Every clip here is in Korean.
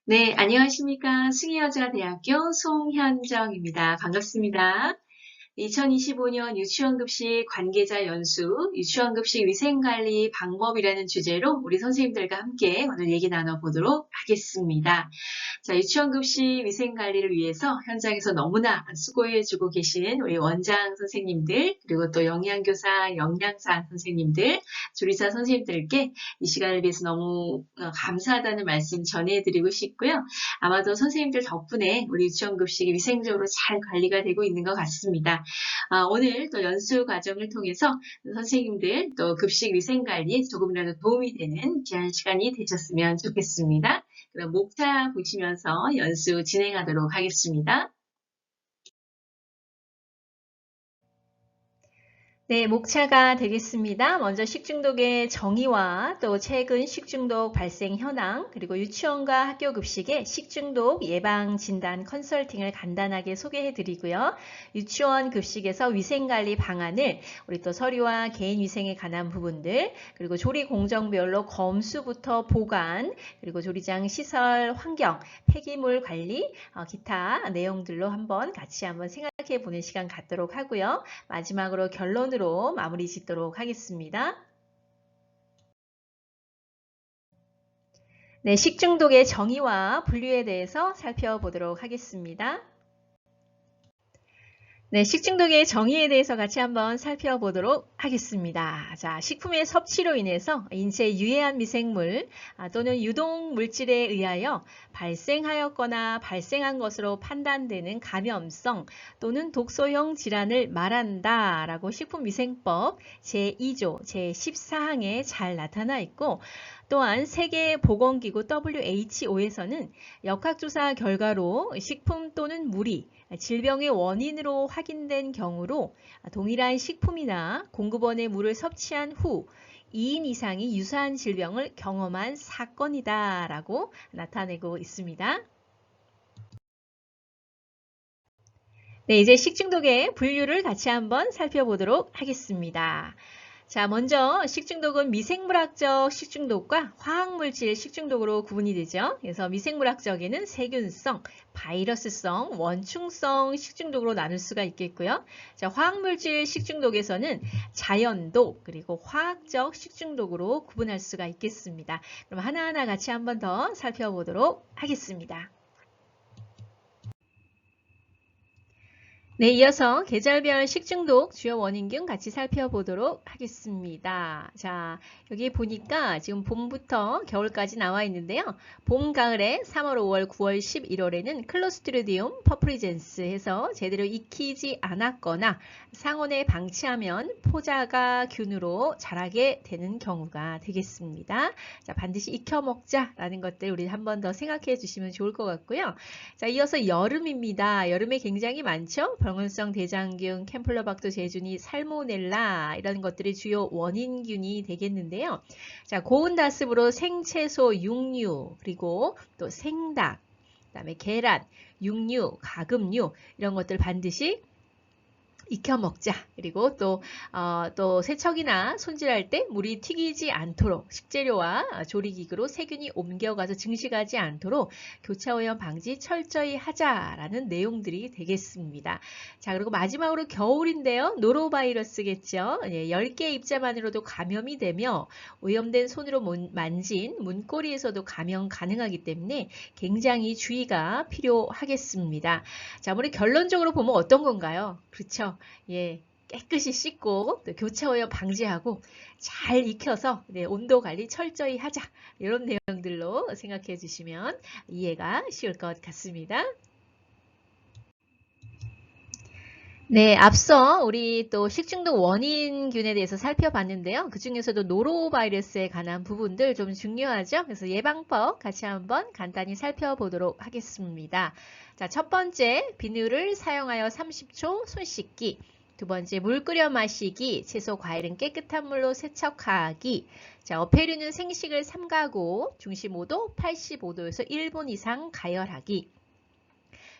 네, 안녕하십니까. 승희여자대학교 송현정입니다. 반갑습니다. 2025년 유치원급식 관계자 연수, 유치원급식 위생관리 방법이라는 주제로 우리 선생님들과 함께 오늘 얘기 나눠보도록 하겠습니다. 자, 유치원급식 위생관리를 위해서 현장에서 너무나 수고해주고 계신 우리 원장 선생님들, 그리고 또 영양교사, 영양사 선생님들, 조리사 선생님들께 이 시간을 위해서 너무 감사하다는 말씀 전해드리고 싶고요. 아마도 선생님들 덕분에 우리 유치원급식이 위생적으로 잘 관리가 되고 있는 것 같습니다. 오늘 또 연수 과정을 통해서 선생님들 또 급식 위생관리에 조금이라도 도움이 되는 귀한 시간이 되셨으면 좋겠습니다. 그럼 목차 보시면서 연수 진행하도록 하겠습니다. 네, 목차가 되겠습니다. 먼저 식중독의 정의와 또 최근 식중독 발생 현황, 그리고 유치원과 학교 급식의 식중독 예방 진단 컨설팅을 간단하게 소개해 드리고요. 유치원 급식에서 위생관리 방안을 우리 또 서류와 개인위생에 관한 부분들, 그리고 조리 공정별로 검수부터 보관, 그리고 조리장 시설 환경, 폐기물 관리, 기타 내용들로 한번 생각해 보는 시간 갖도록 하고요. 마지막으로 결론으로 마무리 짓도록 하겠습니다. 네, 식중독의 정의와 분류에 대해서 살펴보도록 하겠습니다. 네, 식중독의 정의에 대해서 같이 한번 살펴보도록 하겠습니다. 자, 식품의 섭취로 인해서 인체에 유해한 미생물 또는 유독 물질에 의하여 발생하였거나 발생한 것으로 판단되는 감염성 또는 독소형 질환을 말한다 라고 식품위생법 제2조 제14항에 잘 나타나 있고, 또한 세계보건기구 WHO에서는 역학조사 결과로 식품 또는 물이 질병의 원인으로 확인된 경우로 동일한 식품이나 공급원의 물을 섭취한 후 2인 이상이 유사한 질병을 경험한 사건이다 라고 나타내고 있습니다. 네, 이제 식중독의 분류를 같이 한번 살펴보도록 하겠습니다. 자, 먼저 식중독은 미생물학적 식중독과 화학물질 식중독으로 구분이 되죠. 그래서 미생물학적에는 세균성, 바이러스성, 원충성 식중독으로 나눌 수가 있겠고요. 자, 화학물질 식중독에서는 자연독 그리고 화학적 식중독으로 구분할 수가 있겠습니다. 그럼 하나하나 같이 한번 더 살펴보도록 하겠습니다. 네, 이어서 계절별 식중독 주요 원인균 같이 살펴보도록 하겠습니다. 자, 여기 보니까 지금 봄부터 겨울까지 나와 있는데요. 봄, 가을에 3월, 5월, 9월, 11월에는 클로스트리디움 퍼프리젠스 해서 제대로 익히지 않았거나 상온에 방치하면 포자가균으로 자라게 되는 경우가 되겠습니다. 자, 반드시 익혀 먹자라는 것들 우리 한 번 더 생각해 주시면 좋을 것 같고요. 자, 이어서 여름입니다. 여름에 굉장히 많죠? 병원성 대장균, 캠플러박터 제준이, 살모넬라 이런 것들이 주요 원인균이 되겠는데요. 자, 고온 다습으로 생채소, 육류, 그리고 또 생닭, 그다음에 계란, 육류, 가금류 이런 것들 반드시 익혀 먹자. 그리고 또 세척이나 손질할 때 물이 튀기지 않도록 식재료와 조리기구로 세균이 옮겨가서 증식하지 않도록 교차오염 방지 철저히 하자라는 내용들이 되겠습니다. 자, 그리고 마지막으로 겨울인데요. 노로바이러스겠죠. 10개의 입자만으로도 감염이 되며 오염된 손으로 만진 문고리에서도 감염 가능하기 때문에 굉장히 주의가 필요하겠습니다. 자, 우리 결론적으로 보면 어떤 건가요? 그렇죠. 예, 깨끗이 씻고 또 교차오염 방지하고 잘 익혀서 온도 관리 철저히 하자. 이런 내용들로 생각해 주시면 이해가 쉬울 것 같습니다. 네, 앞서 우리 또 식중독 원인균에 대해서 살펴봤는데요. 그 중에서도 노로바이러스에 관한 부분들 좀 중요하죠. 그래서 예방법 같이 한번 간단히 살펴보도록 하겠습니다. 자, 첫 번째, 비누를 사용하여 30초 손 씻기. 두 번째, 물 끓여 마시기. 채소, 과일은 깨끗한 물로 세척하기. 자, 어패류는 생식을 삼가고 중심 5도, 85도에서 1분 이상 가열하기.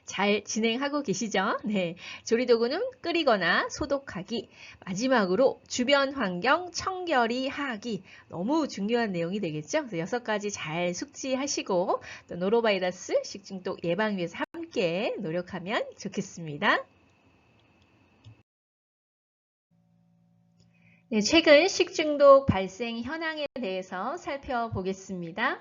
잘 진행하고 계시죠? 네. 조리도구는 끓이거나 소독하기. 마지막으로 주변 환경 청결히 하기. 너무 중요한 내용이 되겠죠? 그래서 6가지 잘 숙지하시고 또 노로바이러스 식중독 예방 위해서 함께 노력하면 좋겠습니다. 네, 최근 식중독 발생 현황에 대해서 살펴보겠습니다.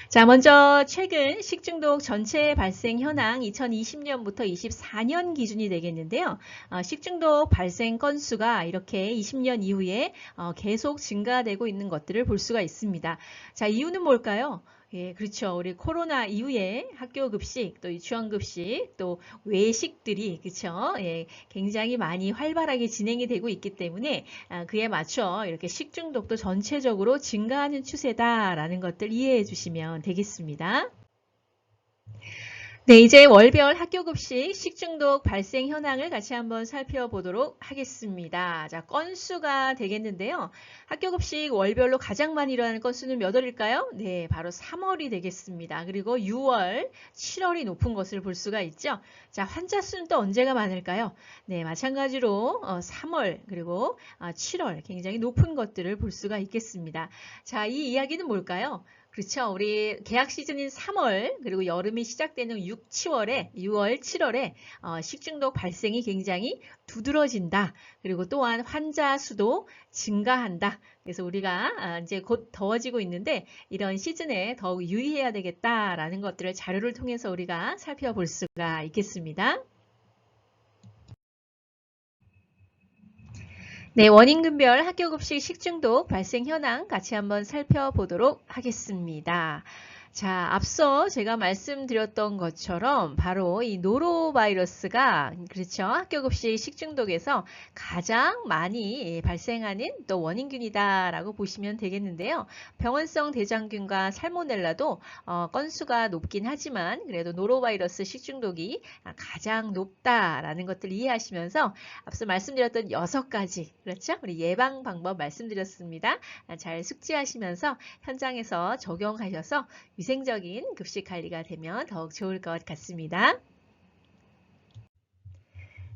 자, 먼저 최근 식중독 전체 발생 현황 2020년부터 24년 기준이 되겠는데요. 식중독 발생 건수가 이렇게 20년 이후에 계속 증가되고 있는 것들을 볼 수가 있습니다. 자, 이유는 뭘까요? 예, 그렇죠. 우리 코로나 이후에 학교 급식, 또 유치원 급식, 또 외식들이, 그렇죠. 예, 굉장히 많이 활발하게 진행이 되고 있기 때문에 그에 맞춰 이렇게 식중독도 전체적으로 증가하는 추세다라는 것들 이해해 주시면 되겠습니다. 네, 이제 월별 학교급식 식중독 발생 현황을 같이 한번 살펴보도록 하겠습니다. 자, 건수가 되겠는데요. 학교급식 월별로 가장 많이 일어나는 건수는 몇 월일까요? 네, 바로 3월이 되겠습니다. 그리고 6월, 7월이 높은 것을 볼 수가 있죠. 자, 환자 수는 또 언제가 많을까요? 네, 마찬가지로 3월 그리고 7월 굉장히 높은 것들을 볼 수가 있겠습니다. 자, 이 이야기는 뭘까요? 그렇죠. 우리 개학 시즌인 3월 그리고 여름이 시작되는 6, 7월에 식중독 발생이 굉장히 두드러진다. 그리고 또한 환자 수도 증가한다. 그래서 우리가 이제 곧 더워지고 있는데 이런 시즌에 더욱 유의해야 되겠다라는 것들을 자료를 통해서 우리가 살펴볼 수가 있겠습니다. 네, 원인급별 학교급식 식중독 발생 현황 같이 한번 살펴보도록 하겠습니다. 자, 앞서 제가 말씀드렸던 것처럼 바로 이 노로바이러스가 그렇죠. 학교급식 식중독에서 가장 많이 발생하는 또 원인균이다라고 보시면 되겠는데요. 병원성 대장균과 살모넬라도 건수가 높긴 하지만 그래도 노로바이러스 식중독이 가장 높다라는 것들 이해하시면서 앞서 말씀드렸던 6가지 그렇죠? 우리 예방 방법 말씀드렸습니다. 잘 숙지하시면서 현장에서 적용하셔서 위생적인 급식 관리가 되면 더욱 좋을 것 같습니다.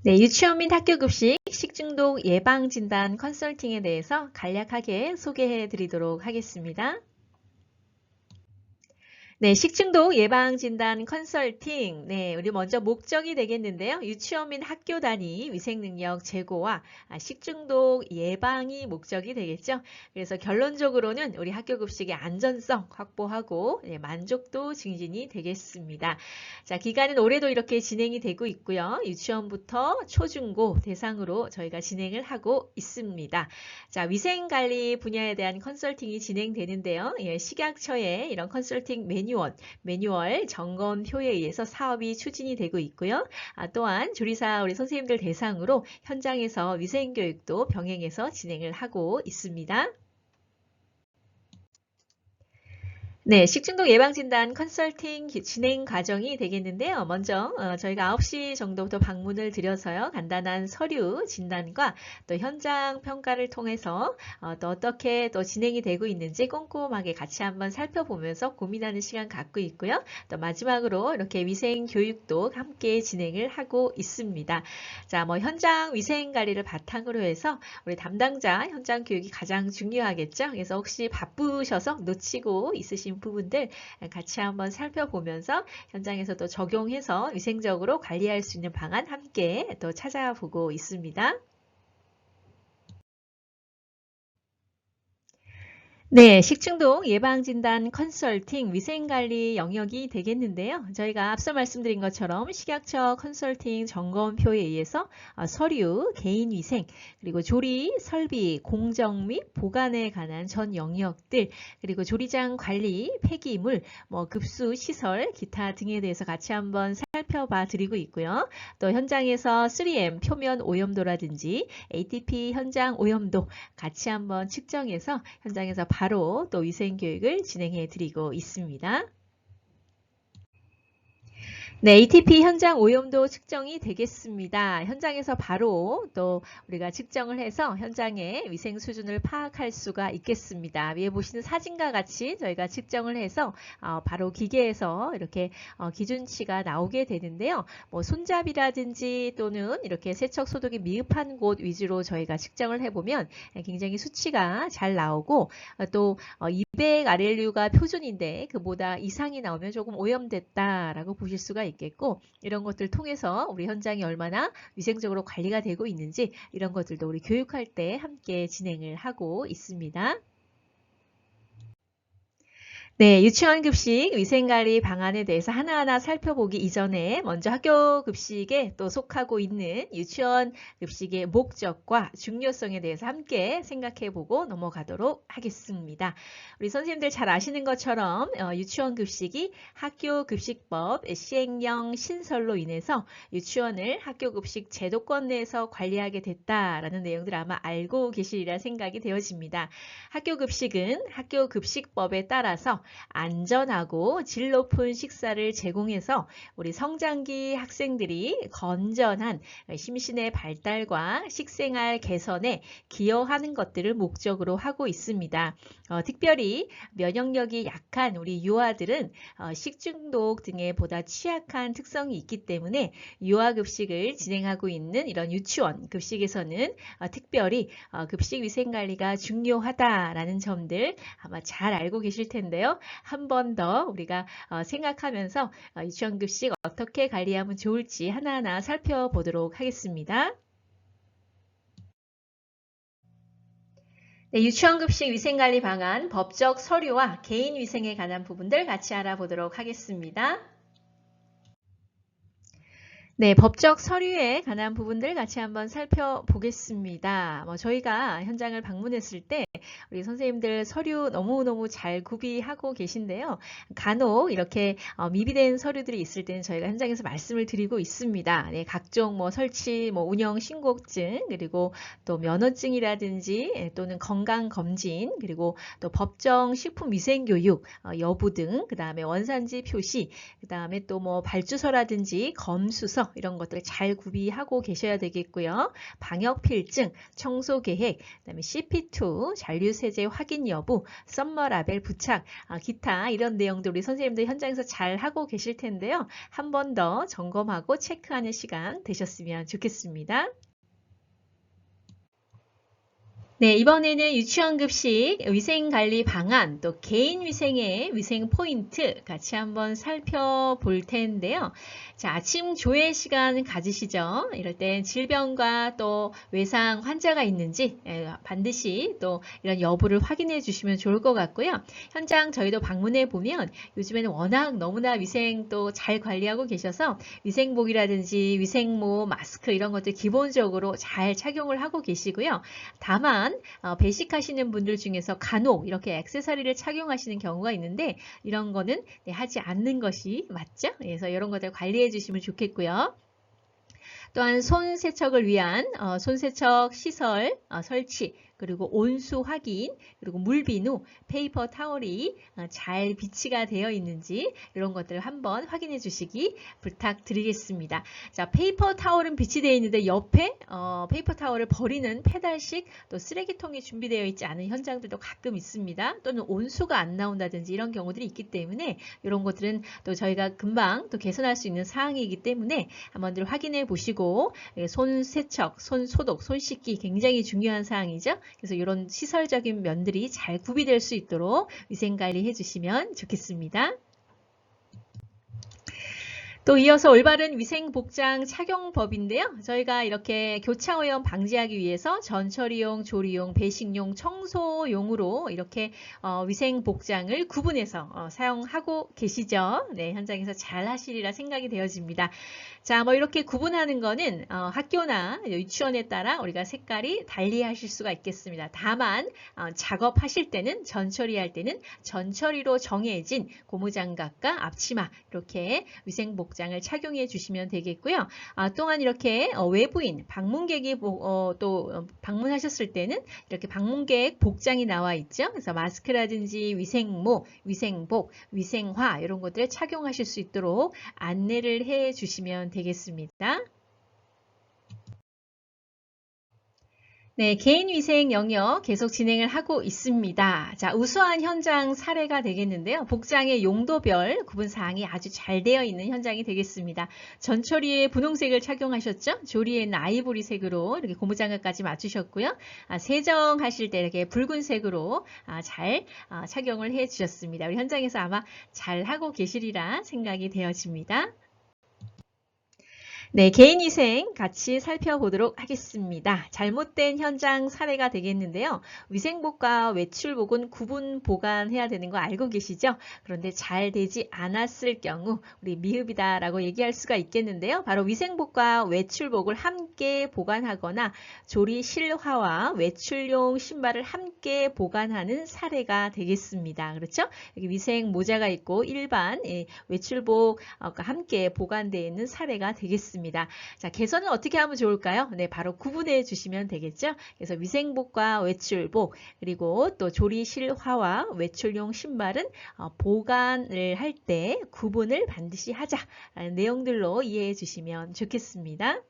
네, 유치원 및 학교 급식 식중독 예방 진단 컨설팅에 대해서 간략하게 소개해 드리도록 하겠습니다. 네, 식중독 예방 진단 컨설팅. 네, 우리 먼저 목적이 되겠는데요. 유치원 및 학교 단위 위생 능력 제고와 식중독 예방이 목적이 되겠죠. 그래서 결론적으로는 우리 학교 급식의 안전성 확보하고 만족도 증진이 되겠습니다. 자, 기간은 올해도 이렇게 진행이 되고 있고요. 유치원부터 초중고 대상으로 저희가 진행을 하고 있습니다. 자, 위생 관리 분야에 대한 컨설팅이 진행되는데요. 예, 식약처의 이런 컨설팅 매뉴얼 점검표에 의해서 사업이 추진이 되고 있고요. 또한 조리사 우리 선생님들 대상으로 현장에서 위생교육도 병행해서 진행을 하고 있습니다. 네, 식중독 예방진단 컨설팅 진행 과정이 되겠는데요. 먼저 저희가 9시 정도부터 방문을 드려서요. 간단한 서류 진단과 또 현장 평가를 통해서 또 어떻게 또 진행이 되고 있는지 꼼꼼하게 같이 한번 살펴보면서 고민하는 시간 갖고 있고요. 또 마지막으로 이렇게 위생 교육도 함께 진행을 하고 있습니다. 자, 현장 위생 관리를 바탕으로 해서 우리 담당자 현장 교육이 가장 중요하겠죠. 그래서 혹시 바쁘셔서 놓치고 있으신 부분들 같이 한번 살펴보면서 현장에서 또 적용해서 위생적으로 관리할 수 있는 방안 함께 또 찾아보고 있습니다. 네, 식중독 예방진단 컨설팅 위생관리 영역이 되겠는데요. 저희가 앞서 말씀드린 것처럼 식약처 컨설팅 점검표에 의해서 서류, 개인위생, 그리고 조리, 설비, 공정 및 보관에 관한 전 영역들, 그리고 조리장 관리, 폐기물, 급수, 시설, 기타 등에 대해서 같이 한번 살펴봐 드리고 있고요. 또 현장에서 3M 표면 오염도라든지 ATP 현장 오염도 같이 한번 측정해서 현장에서 바로 또 위생교육을 진행해 드리고 있습니다. 네, ATP 현장 오염도 측정이 되겠습니다. 현장에서 바로 또 우리가 측정을 해서 현장의 위생 수준을 파악할 수가 있겠습니다. 위에 보시는 사진과 같이 저희가 측정을 해서 바로 기계에서 이렇게 기준치가 나오게 되는데요. 뭐 손잡이라든지 또는 이렇게 세척 소독이 미흡한 곳 위주로 저희가 측정을 해보면 굉장히 수치가 잘 나오고 또 200 RLU가 표준인데 그보다 이상이 나오면 조금 오염됐다라고 보실 수가 있겠고, 이런 것들 통해서 우리 현장이 얼마나 위생적으로 관리가 되고 있는지 이런 것들도 우리 교육할 때 함께 진행을 하고 있습니다. 네, 유치원 급식 위생관리 방안에 대해서 하나하나 살펴보기 이전에 먼저 학교 급식에 또 속하고 있는 유치원 급식의 목적과 중요성에 대해서 함께 생각해보고 넘어가도록 하겠습니다. 우리 선생님들 잘 아시는 것처럼 유치원 급식이 학교 급식법 시행령 신설로 인해서 유치원을 학교 급식 제도권 내에서 관리하게 됐다라는 내용들 아마 알고 계시리라 생각이 되어집니다. 학교 급식은 학교 급식법에 따라서 안전하고 질 높은 식사를 제공해서 우리 성장기 학생들이 건전한 심신의 발달과 식생활 개선에 기여하는 것들을 목적으로 하고 있습니다. 특별히 면역력이 약한 우리 유아들은 식중독 등에 보다 취약한 특성이 있기 때문에 유아급식을 진행하고 있는 이런 유치원 급식에서는 특별히 급식 위생관리가 중요하다라는 점들 아마 잘 알고 계실 텐데요. 한 번 더 우리가 생각하면서 유치원 급식 어떻게 관리하면 좋을지 하나하나 살펴보도록 하겠습니다. 네, 유치원 급식 위생관리 방안, 법적 서류와 개인 위생에 관한 부분들 같이 알아보도록 하겠습니다. 네, 법적 서류에 관한 부분들 같이 한번 살펴보겠습니다. 저희가 현장을 방문했을 때 우리 선생님들 서류 너무너무 잘 구비하고 계신데요. 간혹 이렇게 미비된 서류들이 있을 때는 저희가 현장에서 말씀을 드리고 있습니다. 네, 각종 설치, 운영 신고증, 그리고 또 면허증이라든지 또는 건강검진, 그리고 또 법정 식품위생교육 여부 등, 그 다음에 원산지 표시, 그 다음에 또 발주서라든지 검수서 이런 것들을 잘 구비하고 계셔야 되겠고요. 방역필증, 청소계획, 그다음에 CP2, 잔류세제 확인 여부, 썸머라벨 부착, 기타 이런 내용들 우리 선생님들 현장에서 잘 하고 계실 텐데요. 한 번 더 점검하고 체크하는 시간 되셨으면 좋겠습니다. 네, 이번에는 유치원 급식 위생관리 방안, 또 개인 위생의 위생 포인트 같이 한번 살펴볼 텐데요. 자, 아침 조회 시간 가지시죠. 이럴 땐 질병과 또 외상 환자가 있는지 반드시 또 이런 여부를 확인해 주시면 좋을 것 같고요. 현장 저희도 방문해 보면 요즘에는 워낙 너무나 위생 또 잘 관리하고 계셔서 위생복이라든지 위생모, 마스크 이런 것들 기본적으로 잘 착용을 하고 계시고요. 다만 배식하시는 분들 중에서 간혹 이렇게 액세서리를 착용하시는 경우가 있는데 이런 거는 하지 않는 것이 맞죠? 그래서 이런 것들 관리해 주시면 좋겠고요. 또한 손 세척을 위한 손 세척 시설 설치, 그리고 온수 확인, 그리고 물비누, 페이퍼 타월이 잘 비치가 되어 있는지 이런 것들을 한번 확인해 주시기 부탁드리겠습니다. 자, 페이퍼 타월은 비치되어 있는데 옆에 페이퍼 타월을 버리는 페달식 또 쓰레기통이 준비되어 있지 않은 현장들도 가끔 있습니다. 또는 온수가 안 나온다든지 이런 경우들이 있기 때문에 이런 것들은 또 저희가 금방 또 개선할 수 있는 사항이기 때문에 한번들 확인해 보시고 손 세척, 손 소독, 손 씻기 굉장히 중요한 사항이죠. 그래서 이런 시설적인 면들이 잘 구비될 수 있도록 위생관리 해주시면 좋겠습니다. 또 이어서 올바른 위생복장 착용법인데요. 저희가 이렇게 교차오염 방지하기 위해서 전처리용, 조리용, 배식용, 청소용으로 이렇게 위생복장을 구분해서 사용하고 계시죠. 네, 현장에서 잘 하시리라 생각이 되어집니다. 자, 이렇게 구분하는 거는 학교나 유치원에 따라 우리가 색깔이 달리 하실 수가 있겠습니다. 다만 작업하실 때는 전처리할 때는 전처리로 정해진 고무장갑과 앞치마 이렇게 위생복 복장을 착용해 주시면 되겠고요. 또한 이렇게 외부인, 방문객이 또 방문하셨을 때는 이렇게 방문객 복장이 나와 있죠. 그래서 마스크라든지 위생모, 위생복, 위생화 이런 것들을 착용하실 수 있도록 안내를 해 주시면 되겠습니다. 네, 개인위생 영역 계속 진행을 하고 있습니다. 자, 우수한 현장 사례가 되겠는데요. 복장의 용도별 구분사항이 아주 잘 되어 있는 현장이 되겠습니다. 전처리에 분홍색을 착용하셨죠? 조리에는 아이보리색으로 이렇게 고무장갑까지 맞추셨고요. 세정하실 때 이렇게 붉은색으로 잘 착용을 해 주셨습니다. 우리 현장에서 아마 잘 하고 계시리라 생각이 되어집니다. 네, 개인위생 같이 살펴보도록 하겠습니다. 잘못된 현장 사례가 되겠는데요. 위생복과 외출복은 구분 보관해야 되는 거 알고 계시죠? 그런데 잘 되지 않았을 경우 우리 미흡이다라고 얘기할 수가 있겠는데요. 바로 위생복과 외출복을 함께 보관하거나 조리 실화와 외출용 신발을 함께 보관하는 사례가 되겠습니다. 그렇죠? 여기 위생 모자가 있고 일반 외출복과 함께 보관되어 있는 사례가 되겠습니다. 자, 개선은 어떻게 하면 좋을까요? 네, 바로 구분해 주시면 되겠죠. 그래서 위생복과 외출복 그리고 또 조리실화와 외출용 신발은 보관을 할 때 구분을 반드시 하자라는 내용들로 이해해 주시면 좋겠습니다.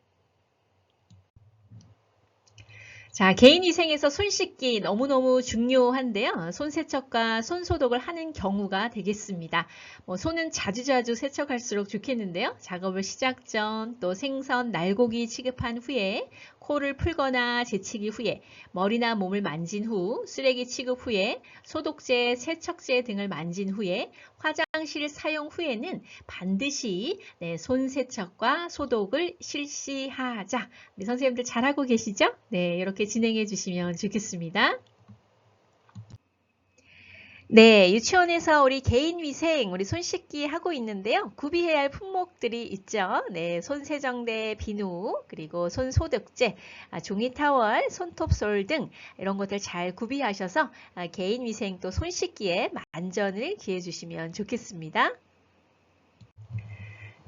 자, 개인위생에서 손 씻기 너무너무 중요한데요. 손 세척과 손 소독을 하는 경우가 되겠습니다. 손은 자주자주 세척할수록 좋겠는데요. 작업을 시작 전, 또 생선, 날고기 취급한 후에, 코를 풀거나 재치기 후에, 머리나 몸을 만진 후, 쓰레기 취급 후에, 소독제, 세척제 등을 만진 후에, 화장실 사용 후에는 반드시 손 세척과 소독을 실시하자. 우리 선생님들 잘하고 계시죠? 네, 이렇게 진행해 주시면 좋겠습니다. 네, 유치원에서 우리 개인위생, 우리 손 씻기 하고 있는데요. 구비해야 할 품목들이 있죠. 네, 손 세정대, 비누, 그리고 손 소독제, 종이 타월, 손톱솔 등 이런 것들 잘 구비하셔서 개인위생 또 손 씻기에 만전을 기해 주시면 좋겠습니다.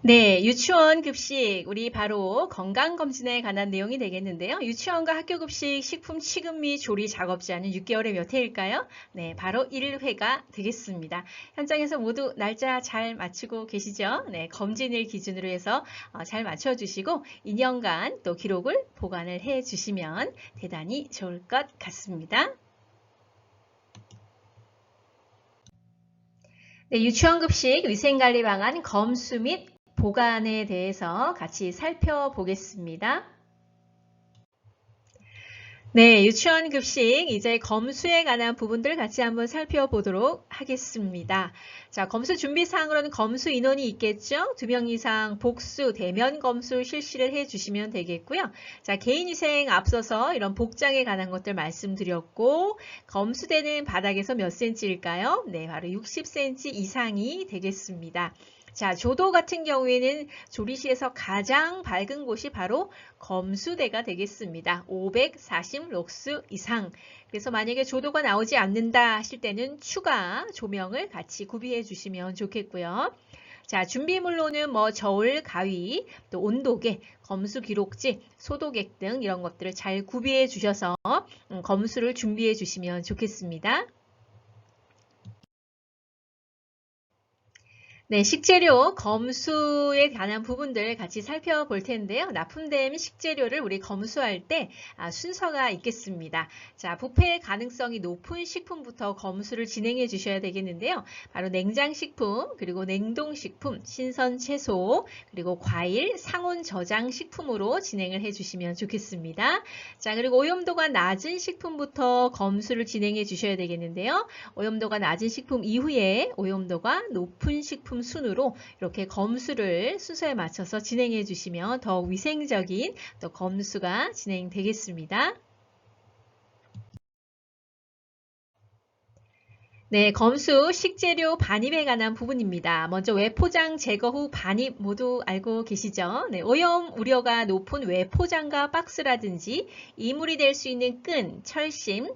네, 유치원 급식 우리 바로 건강검진에 관한 내용이 되겠는데요. 유치원과 학교급식 식품 취급 및 조리 작업자는 6개월에 몇 회일까요? 네, 바로 1회가 되겠습니다. 현장에서 모두 날짜 잘 맞추고 계시죠? 네, 검진을 기준으로 해서 잘 맞춰주시고 2년간 또 기록을 보관을 해주시면 대단히 좋을 것 같습니다. 네, 유치원 급식 위생관리 방안 검수 및 보관에 대해서 같이 살펴보겠습니다. 네, 유치원 급식 이제 검수에 관한 부분들 같이 한번 살펴보도록 하겠습니다. 자, 검수 준비 사항으로는 검수 인원이 있겠죠? 2명 이상 복수, 대면 검수 실시를 해주시면 되겠고요. 자, 개인위생 앞서서 이런 복장에 관한 것들 말씀드렸고 검수대는 바닥에서 몇 cm일까요? 네, 바로 60cm 이상이 되겠습니다. 자, 조도 같은 경우에는 조리실에서 가장 밝은 곳이 바로 검수대가 되겠습니다. 540 럭스 이상. 그래서 만약에 조도가 나오지 않는다 하실 때는 추가 조명을 같이 구비해 주시면 좋겠고요. 자, 준비물로는 저울, 가위, 또 온도계, 검수 기록지, 소독액 등 이런 것들을 잘 구비해 주셔서 검수를 준비해 주시면 좋겠습니다. 네, 식재료 검수에 관한 부분들 같이 살펴볼 텐데요. 납품된 식재료를 우리 검수할 때 순서가 있겠습니다. 자, 부패 가능성이 높은 식품부터 검수를 진행해 주셔야 되겠는데요. 바로 냉장식품, 그리고 냉동식품, 신선 채소, 그리고 과일, 상온 저장 식품으로 진행을 해 주시면 좋겠습니다. 자, 그리고 오염도가 낮은 식품부터 검수를 진행해 주셔야 되겠는데요. 오염도가 낮은 식품 이후에 오염도가 높은 식품 순으로 이렇게 검수를 순서에 맞춰서 진행해 주시면 더욱 위생적인 또 검수가 진행되겠습니다. 네, 검수 식재료 반입에 관한 부분입니다. 먼저 외포장 제거 후 반입 모두 알고 계시죠? 네, 오염 우려가 높은 외포장과 박스라든지 이물이 될 수 있는 끈, 철심,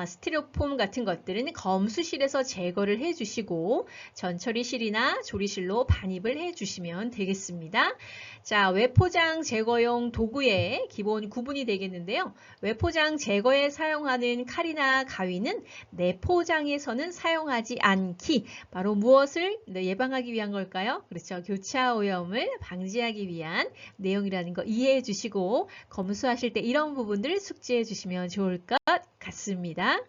스티로폼 같은 것들은 검수실에서 제거를 해주시고 전처리실이나 조리실로 반입을 해주시면 되겠습니다. 자, 외포장 제거용 도구의 기본 구분이 되겠는데요. 외포장 제거에 사용하는 칼이나 가위는 내포장에서는 사용하지 않기. 바로 무엇을 예방하기 위한 걸까요? 그렇죠. 교차 오염을 방지하기 위한 내용이라는 거 이해해 주시고 검수하실 때 이런 부분들 숙지해 주시면 좋을 것 같습니다.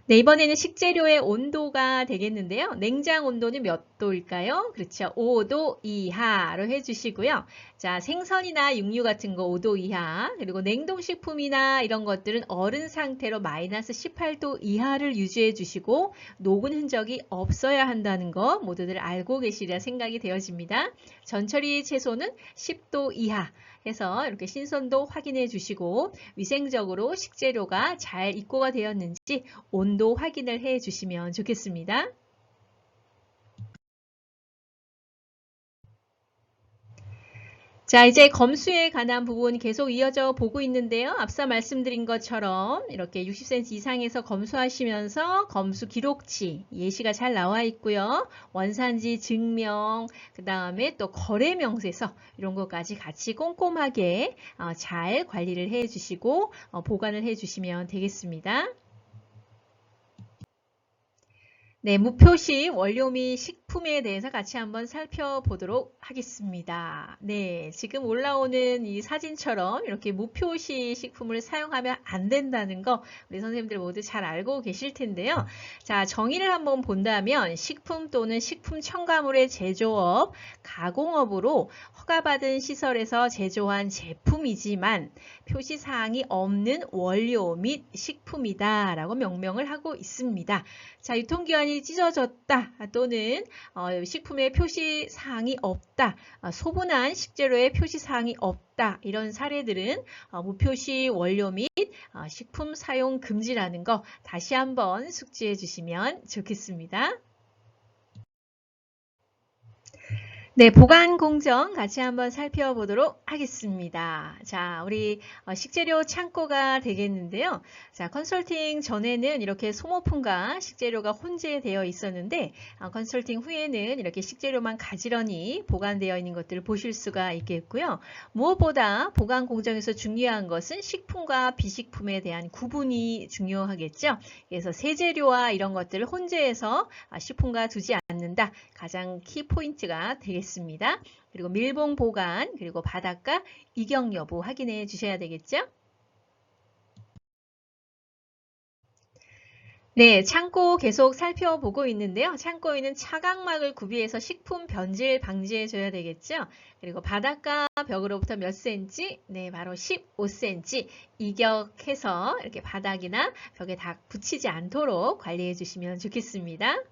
네, 이번에는 식재료의 온도가 되겠는데요. 냉장 온도는 몇 도일까요? 그렇죠. 5도 이하로 해주시고요. 자, 생선이나 육류 같은 거 5도 이하, 그리고 냉동식품이나 이런 것들은 얼은 상태로 마이너스 18도 이하를 유지해 주시고 녹은 흔적이 없어야 한다는 거 모두들 알고 계시리라 생각이 되어집니다. 전처리 채소는 10도 이하 해서 이렇게 신선도 확인해 주시고 위생적으로 식재료가 잘 입고가 되었는지 온도 확인을 해 주시면 좋겠습니다. 자, 이제 검수에 관한 부분 계속 이어져 보고 있는데요. 앞서 말씀드린 것처럼 이렇게 60cm 이상에서 검수하시면서 검수 기록치, 예시가 잘 나와 있고요. 원산지 증명, 그 다음에 또 거래 명세서 이런 것까지 같이 꼼꼼하게 잘 관리를 해 주시고 보관을 해 주시면 되겠습니다. 네, 무표시 원료 및 식품에 대해서 같이 한번 살펴보도록 하겠습니다. 네, 지금 올라오는 이 사진처럼 이렇게 무표시 식품을 사용하면 안 된다는 거 우리 선생님들 모두 잘 알고 계실 텐데요. 자, 정의를 한번 본다면 식품 또는 식품 첨가물의 제조업, 가공업으로 허가받은 시설에서 제조한 제품이지만 표시사항이 없는 원료 및 식품이다 라고 명명을 하고 있습니다. 자, 유통기한이 찢어졌다 또는 식품에 표시사항이 없다, 소분한 식재료에 표시사항이 없다 이런 사례들은 무표시 원료 및 식품 사용 금지라는 거 다시 한번 숙지해 주시면 좋겠습니다. 네, 보관 공정 같이 한번 살펴보도록 하겠습니다. 자, 우리 식재료 창고가 되겠는데요. 자, 컨설팅 전에는 이렇게 소모품과 식재료가 혼재되어 있었는데 컨설팅 후에는 이렇게 식재료만 가지런히 보관되어 있는 것들을 보실 수가 있겠고요. 무엇보다 보관 공정에서 중요한 것은 식품과 비식품에 대한 구분이 중요하겠죠. 그래서 세재료와 이런 것들을 혼재해서 식품과 두지 않는다. 가장 키포인트가 되겠습니다. 그리고 밀봉 보관, 그리고 바닥과 이경 여부 확인해 주셔야 되겠죠? 네, 창고 계속 살펴보고 있는데요. 창고에는 차각막을 구비해서 식품 변질 방지해 줘야 되겠죠. 그리고 바닥과 벽으로부터 몇 cm? 네, 바로 15cm 이격해서 이렇게 바닥이나 벽에 다 붙이지 않도록 관리해 주시면 좋겠습니다.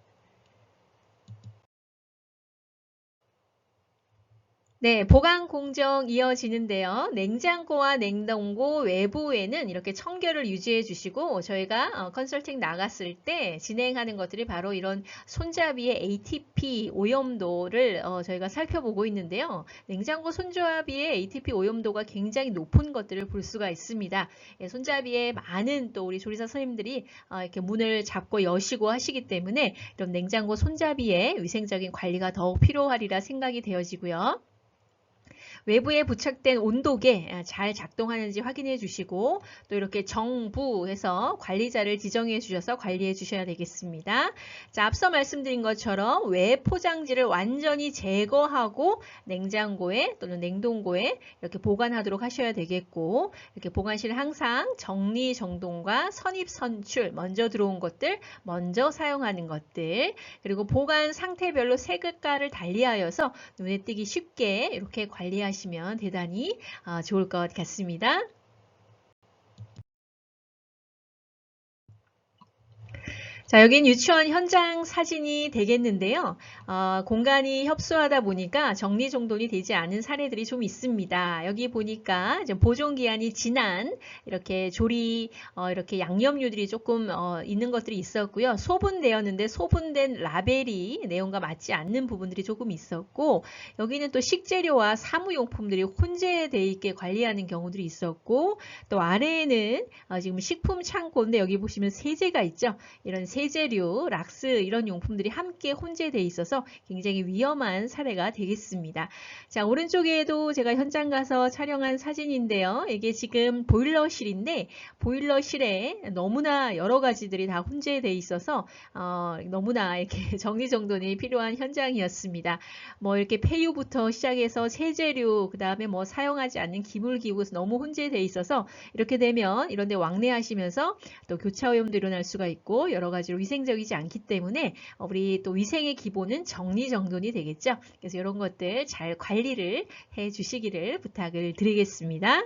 네, 보관 공정 이어지는데요. 냉장고와 냉동고 외부에는 이렇게 청결을 유지해 주시고 저희가 컨설팅 나갔을 때 진행하는 것들이 바로 이런 손잡이의 ATP 오염도를 저희가 살펴보고 있는데요. 냉장고 손잡이의 ATP 오염도가 굉장히 높은 것들을 볼 수가 있습니다. 예, 손잡이에 많은 또 우리 조리사 선생님들이 이렇게 문을 잡고 여시고 하시기 때문에 이런 냉장고 손잡이의 위생적인 관리가 더욱 필요하리라 생각이 되어지고요. 외부에 부착된 온도계 잘 작동하는지 확인해 주시고 또 이렇게 정부해서 관리자를 지정해 주셔서 관리해 주셔야 되겠습니다. 자, 앞서 말씀드린 것처럼 외 포장지를 완전히 제거하고 냉장고에 또는 냉동고에 이렇게 보관하도록 하셔야 되겠고 이렇게 보관실 항상 정리정돈과 선입선출 먼저 들어온 것들 먼저 사용하는 것들 그리고 보관 상태별로 색깔을 달리하여서 눈에 띄기 쉽게 이렇게 관리하시면 대단히 좋을 것 같습니다. 자, 여긴 유치원 현장 사진이 되겠는데요. 공간이 협소하다 보니까 정리정돈이 되지 않은 사례들이 좀 있습니다. 여기 보니까 보존기한이 지난 이렇게 조리, 이렇게 양념류들이 조금 있는 것들이 있었고요. 소분되었는데 소분된 라벨이 내용과 맞지 않는 부분들이 조금 있었고, 여기는 또 식재료와 사무용품들이 혼재되어 있게 관리하는 경우들이 있었고, 또 아래에는 지금 식품 창고인데 여기 보시면 세제가 있죠. 이런 세제류, 락스 이런 용품들이 함께 혼재되어 있어서 굉장히 위험한 사례가 되겠습니다. 자, 오른쪽에도 제가 현장 가서 촬영한 사진인데요. 이게 지금 보일러실인데 보일러실에 너무나 여러 가지들이 다 혼재되어 있어서 너무나 이렇게 정리정돈이 필요한 현장이었습니다. 뭐 이렇게 폐유부터 시작해서 세제류, 그 다음에 뭐 사용하지 않는 기물기구 너무 혼재되어 있어서 이렇게 되면 이런 데 왕래하시면서 또 교차 오염도 일어날 수가 있고 여러 가지로 위생적이지 않기 때문에 우리 또 위생의 기본은 정리정돈이 되겠죠. 그래서 이런 것들 잘 관리를 해 주시기를 부탁을 드리겠습니다.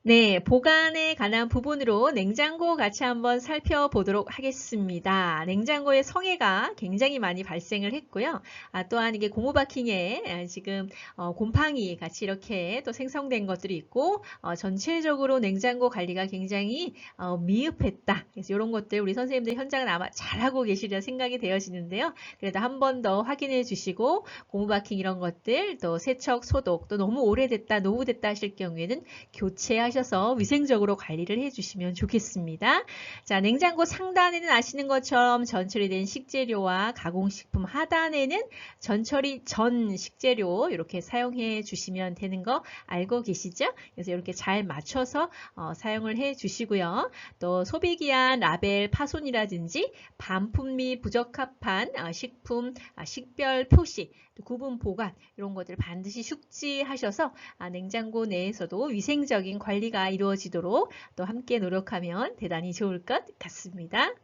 네, 보관에 관한 부분으로 냉장고 같이 한번 살펴보도록 하겠습니다. 냉장고의 성해가 굉장히 많이 발생을 했고요. 또한 이게 고무바킹에 지금 곰팡이 같이 이렇게 또 생성된 것들이 있고 전체적으로 냉장고 관리가 굉장히 미흡했다. 그래서 이런 것들 우리 선생님들 현장은 아마 잘하고 계시리라 생각이 되어지는데요. 그래도 한 번 더 확인해 주시고 고무바킹 이런 것들 또 세척, 소독 또 너무 오래됐다, 노후됐다 하실 경우에는 교체하셔서 위생적으로 관리를 해주시면 좋겠습니다. 자, 냉장고 상단에는 아시는 것처럼 전처리 된 식재료와 가공식품, 하단에는 전처리 전 식재료 이렇게 사용해 주시면 되는 거 알고 계시죠? 그래서 이렇게 잘 맞춰서 사용을 해 주시고요. 또 소비기한 라벨 파손이라든지 반품 및 부적합한 식품, 식별 표시, 구분 보관 이런 것들을 반드시 숙지하셔서 냉장고 내에서도 위생적인 관리가 이루어지도록 또 함께 노력하면 대단히 좋을 것 같습니다.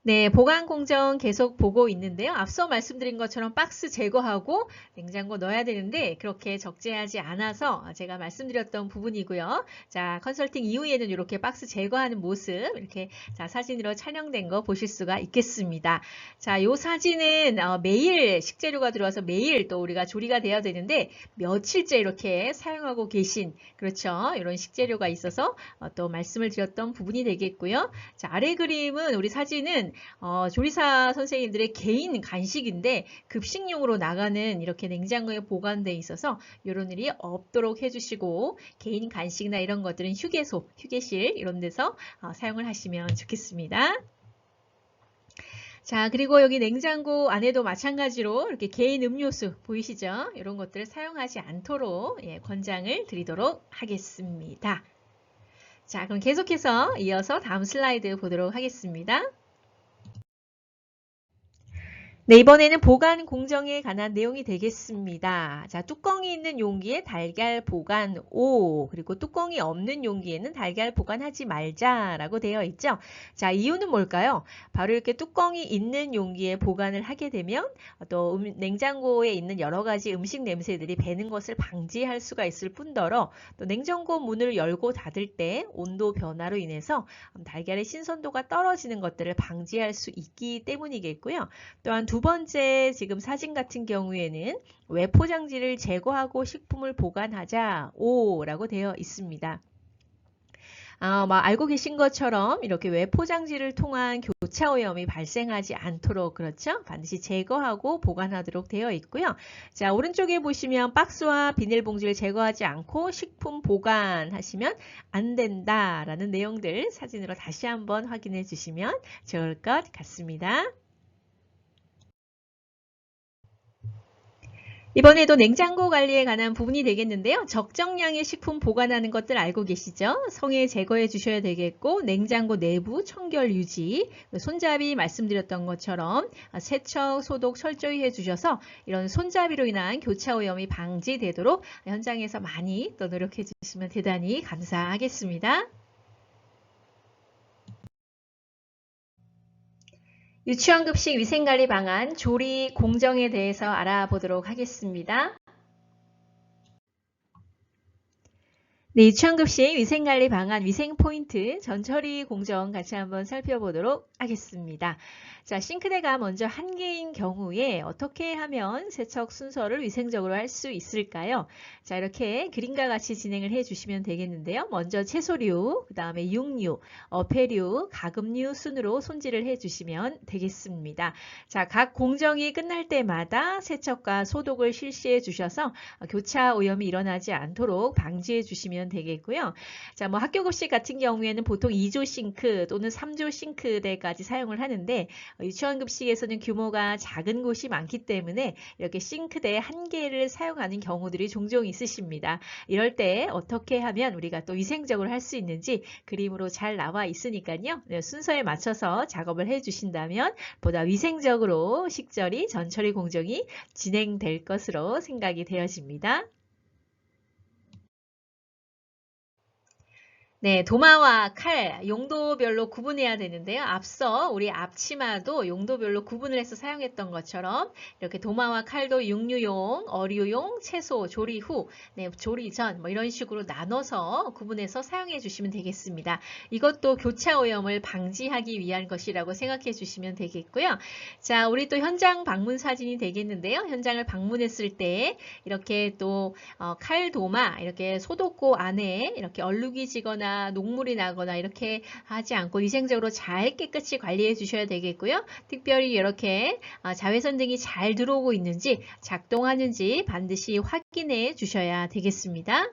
네, 보관 공정 계속 보고 있는데요. 앞서 말씀드린 것처럼 박스 제거하고 냉장고 넣어야 되는데 그렇게 적재하지 않아서 제가 말씀드렸던 부분이고요. 자, 컨설팅 이후에는 이렇게 박스 제거하는 모습 이렇게 자, 사진으로 촬영된 거 보실 수가 있겠습니다. 자, 이 사진은 매일 식재료가 들어와서 매일 또 우리가 조리가 돼야 되는데 며칠째 이렇게 사용하고 계신 그렇죠. 이런 식재료가 있어서 또 말씀을 드렸던 부분이 되겠고요. 자, 아래 그림은 우리 사진은 조리사 선생님들의 개인 간식인데 급식용으로 나가는 이렇게 냉장고에 보관되어 있어서 이런 일이 없도록 해주시고 개인 간식이나 이런 것들은 휴게소, 휴게실 이런 데서 사용을 하시면 좋겠습니다. 자, 그리고 여기 냉장고 안에도 마찬가지로 이렇게 개인 음료수 보이시죠? 이런 것들을 사용하지 않도록 권장을 드리도록 하겠습니다. 자, 그럼 계속해서 이어서 다음 슬라이드 보도록 하겠습니다. 네, 이번에는 보관 공정에 관한 내용이 되겠습니다. 자, 뚜껑이 있는 용기에 달걀 보관 O, 그리고 뚜껑이 없는 용기에는 달걀 보관하지 말자라고 되어 있죠. 자, 이유는 뭘까요? 바로 이렇게 뚜껑이 있는 용기에 보관을 하게 되면 또 냉장고에 있는 여러 가지 음식 냄새들이 배는 것을 방지할 수가 있을 뿐더러 또 냉장고 문을 열고 닫을 때 온도 변화로 인해서 달걀의 신선도가 떨어지는 것들을 방지할 수 있기 때문이겠고요. 또한 두 번째 지금 사진 같은 경우에는 외 포장지를 제거하고 식품을 보관하자 O라고 되어 있습니다. 알고 계신 것처럼 이렇게 외 포장지를 통한 교차 오염이 발생하지 않도록 그렇죠? 반드시 제거하고 보관하도록 되어 있고요. 자, 오른쪽에 보시면 박스와 비닐봉지를 제거하지 않고 식품 보관하시면 안 된다라는 내용들 사진으로 다시 한번 확인해 주시면 좋을 것 같습니다. 이번에도 냉장고 관리에 관한 부분이 되겠는데요. 적정량의 식품 보관하는 것들 알고 계시죠? 성에 제거해 주셔야 되겠고 냉장고 내부 청결 유지, 손잡이 말씀드렸던 것처럼 세척, 소독 철저히 해주셔서 이런 손잡이로 인한 교차 오염이 방지되도록 현장에서 많이 또 노력해 주시면 대단히 감사하겠습니다. 유치원 급식 위생관리 방안 조리 공정에 대해서 알아보도록 하겠습니다. 네, 유치원급식 위생관리 방안, 위생포인트, 전처리 공정 같이 한번 살펴보도록 하겠습니다. 자, 싱크대가 먼저 한 개인 경우에 어떻게 하면 세척 순서를 위생적으로 할 수 있을까요? 자, 이렇게 그림과 같이 진행을 해 주시면 되겠는데요. 먼저 채소류, 그 다음에 육류, 어패류, 가금류 순으로 손질을 해 주시면 되겠습니다. 자, 각 공정이 끝날 때마다 세척과 소독을 실시해 주셔서 교차 오염이 일어나지 않도록 방지해 주시면 되겠고요. 자, 뭐 학교 급식 같은 경우에는 보통 2조 싱크 또는 3조 싱크대까지 사용을 하는데 유치원 급식에서는 규모가 작은 곳이 많기 때문에 이렇게 싱크대 한 개를 사용하는 경우들이 종종 있으십니다. 이럴 때 어떻게 하면 우리가 또 위생적으로 할 수 있는지 그림으로 잘 나와 있으니까요. 순서에 맞춰서 작업을 해 주신다면 보다 위생적으로 식절이 전처리 공정이 진행될 것으로 생각이 되어집니다. 네, 도마와 칼, 용도별로 구분해야 되는데요. 앞서 우리 앞치마도 용도별로 구분을 해서 사용했던 것처럼 이렇게 도마와 칼도 육류용, 어류용, 채소, 조리 후, 네, 조리 전 뭐 이런 식으로 나눠서 구분해서 사용해 주시면 되겠습니다. 이것도 교차 오염을 방지하기 위한 것이라고 생각해 주시면 되겠고요. 자, 우리 또 현장 방문 사진이 되겠는데요. 현장을 방문했을 때 이렇게 또 칼, 도마 이렇게 소독고 안에 이렇게 얼룩이 지거나 녹물이 나거나 이렇게 하지 않고 위생적으로 잘 깨끗이 관리해 주셔야 되겠고요. 특별히 이렇게 자외선 등이 잘 들어오고 있는지 작동하는지 반드시 확인해 주셔야 되겠습니다.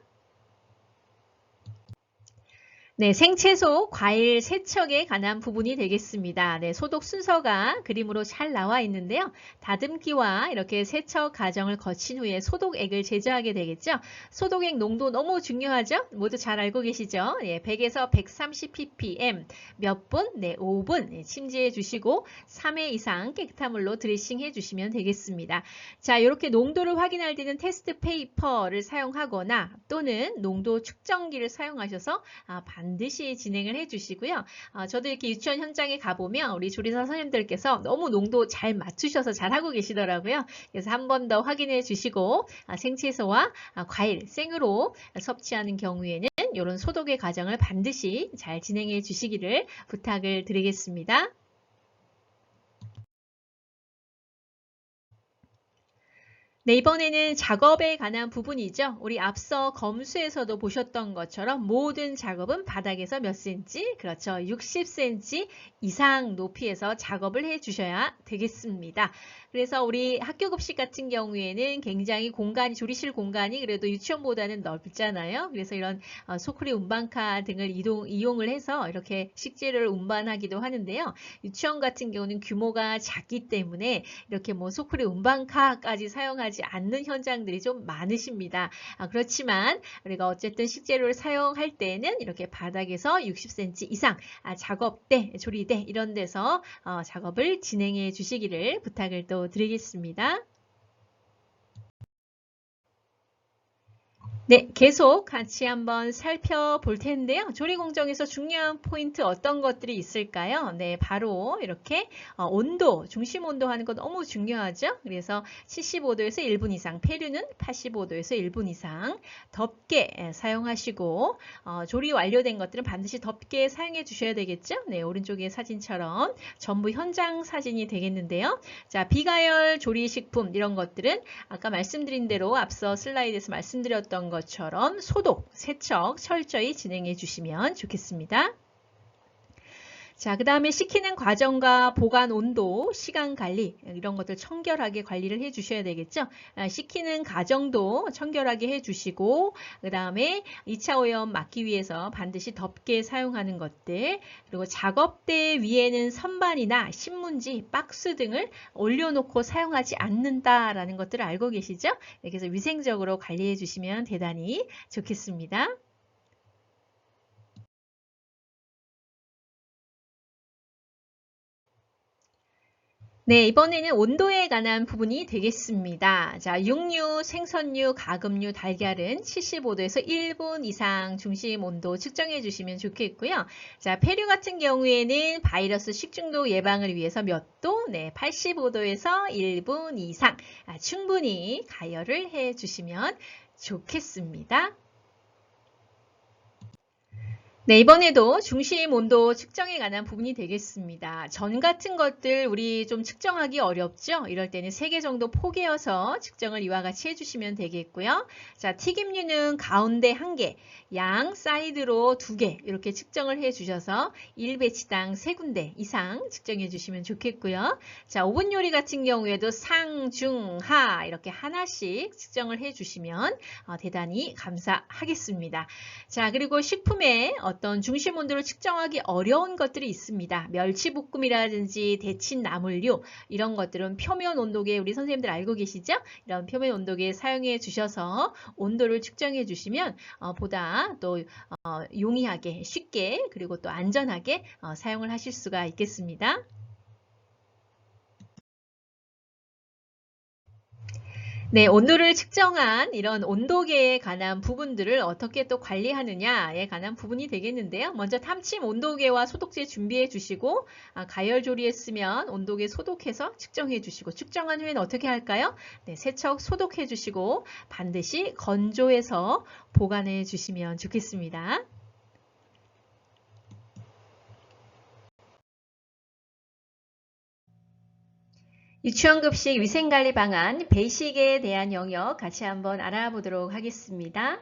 네, 생채소, 과일 세척에 관한 부분이 되겠습니다. 네, 소독 순서가 그림으로 잘 나와 있는데요. 다듬기와 이렇게 세척 과정을 거친 후에 소독액을 제조하게 되겠죠. 소독액 농도 너무 중요하죠? 모두 잘 알고 계시죠? 예, 100에서 130 ppm 몇 분? 네, 5분 침지해 주시고 3회 이상 깨끗한 물로 드레싱해 주시면 되겠습니다. 자, 이렇게 농도를 확인할 때는 테스트 페이퍼를 사용하거나 또는 농도 측정기를 사용하셔서 반드시 진행을 해주시고요. 저도 이렇게 유치원 현장에 가보면 우리 조리사 선생님들께서 너무 농도 잘 맞추셔서 잘하고 계시더라고요. 그래서 한 번 더 확인해 주시고 생채소와 과일 생으로 섭취하는 경우에는 이런 소독의 과정을 반드시 잘 진행해 주시기를 부탁을 드리겠습니다. 네, 이번에는 작업에 관한 부분이죠. 우리 앞서 검수에서도 보셨던 것처럼 모든 작업은 바닥에서 몇 cm? 그렇죠. 60cm 이상 높이에서 작업을 해 주셔야 되겠습니다. 그래서 우리 학교 급식 같은 경우에는 굉장히 공간이, 조리실 공간이 그래도 유치원보다는 넓잖아요. 그래서 이런 소쿠리 운반카 등을 이용을 해서 이렇게 식재료를 운반하기도 하는데요. 유치원 같은 경우는 규모가 작기 때문에 이렇게 뭐 소쿠리 운반카까지 사용하지 않는 현장들이 좀 많으십니다. 그렇지만 우리가 어쨌든 식재료를 사용할 때는 이렇게 바닥에서 60cm 이상 작업대, 조리대 이런 데서 작업을 진행해 주시기를 부탁을 또 드리겠습니다. 네, 계속 같이 한번 살펴볼 텐데요. 조리 공정에서 중요한 포인트 어떤 것들이 있을까요? 네, 바로 이렇게 온도, 중심 온도 하는 거 너무 중요하죠. 그래서 75도에서 1분 이상, 폐류는 85도에서 1분 이상 덥게 사용하시고 조리 완료된 것들은 반드시 덥게 사용해 주셔야 되겠죠. 네, 오른쪽의 사진처럼 전부 현장 사진이 되겠는데요. 자, 비가열 조리식품 이런 것들은 아까 말씀드린 대로 앞서 슬라이드에서 말씀드렸던 것처럼 소독, 세척 철저히 진행해 주시면 좋겠습니다. 자, 그 다음에 식히는 과정과 보관 온도, 시간 관리 이런 것들 청결하게 관리를 해 주셔야 되겠죠. 식히는 과정도 청결하게 해 주시고 그 다음에 2차 오염 막기 위해서 반드시 덥게 사용하는 것들 그리고 작업대 위에는 선반이나 신문지, 박스 등을 올려놓고 사용하지 않는다라는 것들을 알고 계시죠? 그래서 위생적으로 관리해 주시면 대단히 좋겠습니다. 네, 이번에는 온도에 관한 부분이 되겠습니다. 자, 육류, 생선류, 가금류, 달걀은 75도에서 1분 이상 중심 온도 측정해 주시면 좋겠고요. 자, 폐류 같은 경우에는 바이러스 식중독 예방을 위해서 몇 도? 네, 85도에서 1분 이상 충분히 가열을 해 주시면 좋겠습니다. 네, 이번에도 중심 온도 측정에 관한 부분이 되겠습니다. 전 같은 것들 우리 좀 측정하기 어렵죠? 이럴 때는 3개 정도 포개어서 측정을 이와 같이 해주시면 되겠고요. 자, 튀김류는 가운데 1개, 양 사이드로 2개 이렇게 측정을 해주셔서 1배치당 3군데 이상 측정해 주시면 좋겠고요. 자, 오븐 요리 같은 경우에도 상, 중, 하 이렇게 하나씩 측정을 해주시면 대단히 감사하겠습니다. 자, 그리고 식품에 어떤 중심 온도를 측정하기 어려운 것들이 있습니다. 멸치볶음이라든지 데친 나물류 이런 것들은 표면 온도계 우리 선생님들 알고 계시죠? 이런 표면 온도계 사용해 주셔서 온도를 측정해 주시면 보다 또 용이하게 쉽게 그리고 또 안전하게 사용을 하실 수가 있겠습니다. 네, 온도를 측정한 이런 온도계에 관한 부분들을 어떻게 또 관리하느냐에 관한 부분이 되겠는데요. 먼저 탐침 온도계와 소독제 준비해 주시고 가열 조리했으면 온도계 소독해서 측정해 주시고 측정한 후에는 어떻게 할까요? 네, 세척 소독해 주시고 반드시 건조해서 보관해 주시면 좋겠습니다. 유치원급식 위생관리 방안 베이식에 대한 영역 같이 한번 알아보도록 하겠습니다.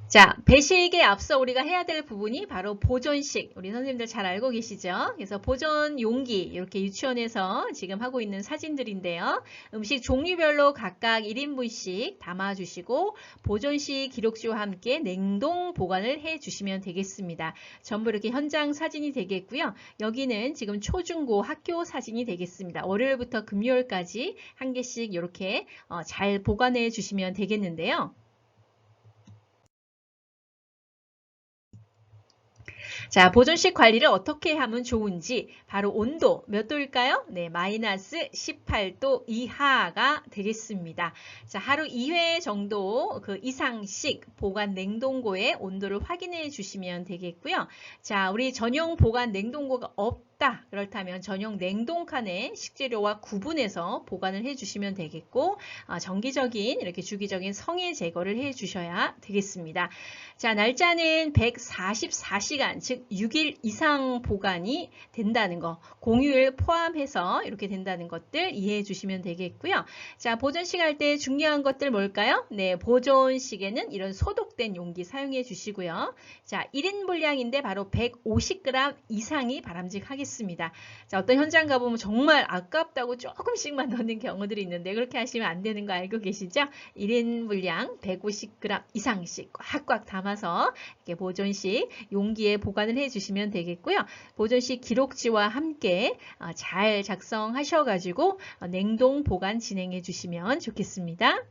자, 배식에 앞서 우리가 해야 될 부분이 바로 보존식. 우리 선생님들 잘 알고 계시죠? 그래서 보존 용기, 이렇게 유치원에서 지금 하고 있는 사진들인데요. 음식 종류별로 각각 1인분씩 담아주시고 보존식 기록지와 함께 냉동 보관을 해주시면 되겠습니다. 전부 이렇게 현장 사진이 되겠고요. 여기는 지금 초중고 학교 사진이 되겠습니다. 월요일부터 금요일까지 한 개씩 이렇게 잘 보관해 주시면 되겠는데요. 자, 보존식 관리를 어떻게 하면 좋은지 바로 온도 몇 도일까요? 네, 마이너스 18도 이하가 되겠습니다. 자, 하루 2회 정도 그 이상씩 보관 냉동고의 온도를 확인해 주시면 되겠고요. 자, 우리 전용 보관 냉동고가 없다. 그렇다면 전용 냉동칸에 식재료와 구분해서 보관을 해주시면 되겠고 정기적인 이렇게 주기적인 성해 제거를 해주셔야 되겠습니다. 자, 날짜는 144시간, 즉 6일 이상 보관이 된다는 거, 공휴일 포함해서 이렇게 된다는 것들 이해해 주시면 되겠고요. 자, 보존식 할 때 중요한 것들 뭘까요? 네, 보존식에는 이런 소독된 용기 사용해 주시고요. 자, 1인 분량인데 바로 150g 이상이 바람직하겠습니다. 자, 어떤 현장 가보면 정말 아깝다고 조금씩만 넣는 경우들이 있는데 그렇게 하시면 안 되는 거 알고 계시죠? 1인 분량 150g 이상씩 꽉꽉 담아서 이렇게 보존식 용기에 보관을 해주시면 되겠고요. 보존식 기록지와 함께 잘 작성하셔가지고 냉동 보관 진행해 주시면 좋겠습니다.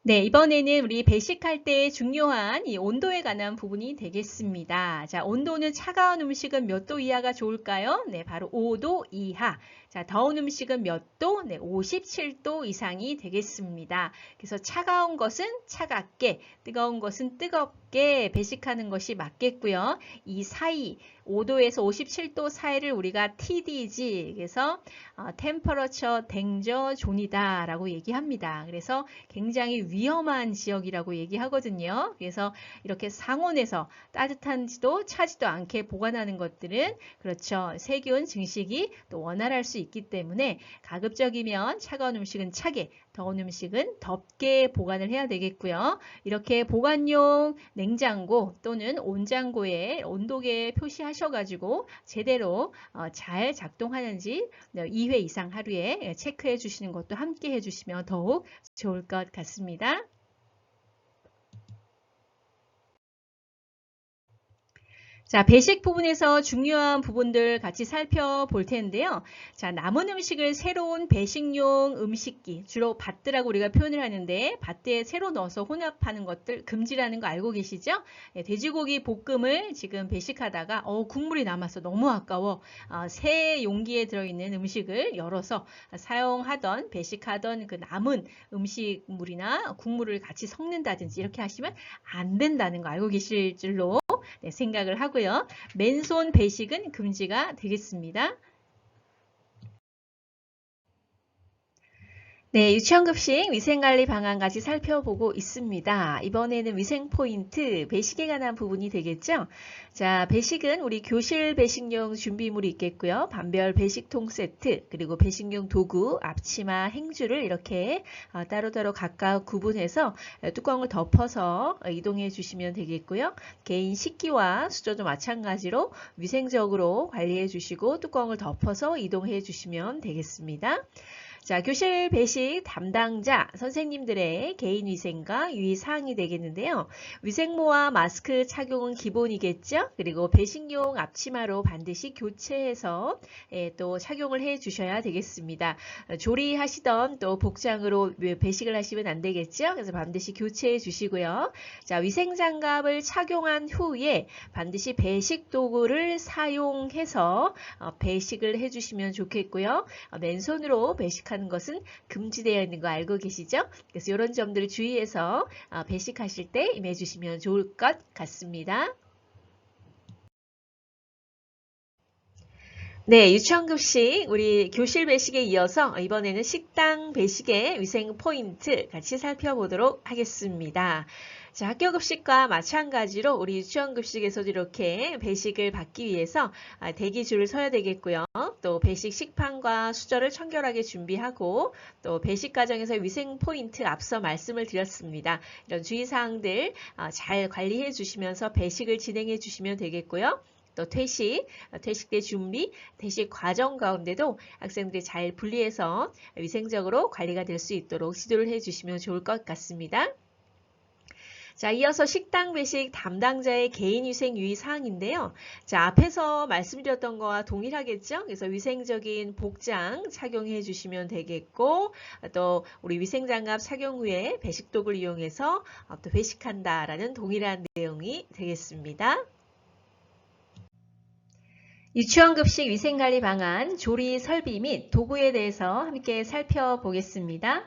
네, 이번에는 우리 배식할 때 중요한 이 온도에 관한 부분이 되겠습니다. 자, 온도는 차가운 음식은 몇 도 이하가 좋을까요? 네, 바로 5도 이하. 자, 더운 음식은 몇 도? 네, 57도 이상이 되겠습니다. 그래서 차가운 것은 차갑게, 뜨거운 것은 뜨겁게 배식하는 것이 맞겠고요. 이 사이, 5도에서 57도 사이를 우리가 TDG, 그래서 Temperature Danger Zone이다 라고 얘기합니다. 그래서 굉장히 위험한 지역이라고 얘기하거든요. 그래서 이렇게 상온에서 따뜻한지도 차지도 않게 보관하는 것들은 그렇죠. 세균 증식이 또 원활할 수 있기 때문에 가급적이면 차가운 음식은 차게, 더운 음식은 덥게 보관을 해야 되겠고요. 이렇게 보관용 냉장고 또는 온장고에 온도계 표시하셔가지고 제대로 잘 작동하는지 2회 이상 하루에 체크해 주시는 것도 함께 해주시면 더욱 좋을 것 같습니다. 자, 배식 부분에서 중요한 부분들 같이 살펴볼 텐데요. 자, 남은 음식을 새로운 배식용 음식기, 주로 밭들하고 우리가 표현을 하는데 밭대에 새로 넣어서 혼합하는 것들 금지라는 거 알고 계시죠? 네, 돼지고기 볶음을 지금 배식하다가 국물이 남아서 너무 아까워 새 용기에 들어있는 음식을 열어서 사용하던 배식하던 그 남은 음식물이나 국물을 같이 섞는다든지 이렇게 하시면 안 된다는 거 알고 계실 줄로 네, 생각을 하고요. 맨손 배식은 금지가 되겠습니다. 네, 유치원급식 위생관리 방안 같이 살펴보고 있습니다. 이번에는 위생 포인트, 배식에 관한 부분이 되겠죠? 자, 배식은 우리 교실 배식용 준비물이 있겠고요. 반별 배식통 세트, 그리고 배식용 도구, 앞치마, 행주를 이렇게 따로따로 각각 구분해서 뚜껑을 덮어서 이동해 주시면 되겠고요. 개인 식기와 수저도 마찬가지로 위생적으로 관리해 주시고 뚜껑을 덮어서 이동해 주시면 되겠습니다. 자, 교실 배식 담당자 선생님들의 개인위생과 유의사항이 되겠는데요. 위생모와 마스크 착용은 기본이겠죠. 그리고 배식용 앞치마로 반드시 교체해서 또 착용을 해 주셔야 되겠습니다. 조리하시던 또 복장으로 배식을 하시면 안 되겠죠. 그래서 반드시 교체해 주시고요. 자, 위생장갑을 착용한 후에 반드시 배식 도구를 사용해서 배식을 해 주시면 좋겠고요. 맨손으로 배식하는 것은 금지되어 있는 거 알고 계시죠? 그래서 이런 점들을 주의해서 배식하실 때 임해 주시면 좋을 것 같습니다. 네, 유치원급식 우리 교실 배식에 이어서 이번에는 식당 배식의 위생 포인트 같이 살펴보도록 하겠습니다. 자, 학교 급식과 마찬가지로 우리 유치원 급식에서도 이렇게 배식을 받기 위해서 대기줄을 서야 되겠고요. 또 배식 식판과 수저를 청결하게 준비하고 또 배식 과정에서 위생 포인트 앞서 말씀을 드렸습니다. 이런 주의사항들 잘 관리해 주시면서 배식을 진행해 주시면 되겠고요. 또 퇴식 때 준비, 퇴식 과정 가운데도 학생들이 잘 분리해서 위생적으로 관리가 될 수 있도록 지도를 해주시면 좋을 것 같습니다. 자, 이어서 식당 배식 담당자의 개인위생 유의사항인데요. 자, 앞에서 말씀드렸던 거와 동일하겠죠? 그래서 위생적인 복장 착용해 주시면 되겠고, 또 우리 위생장갑 착용 후에 배식도구를 이용해서 또 배식한다라는 동일한 내용이 되겠습니다. 유치원 급식 위생관리 방안, 조리 설비 및 도구에 대해서 함께 살펴보겠습니다.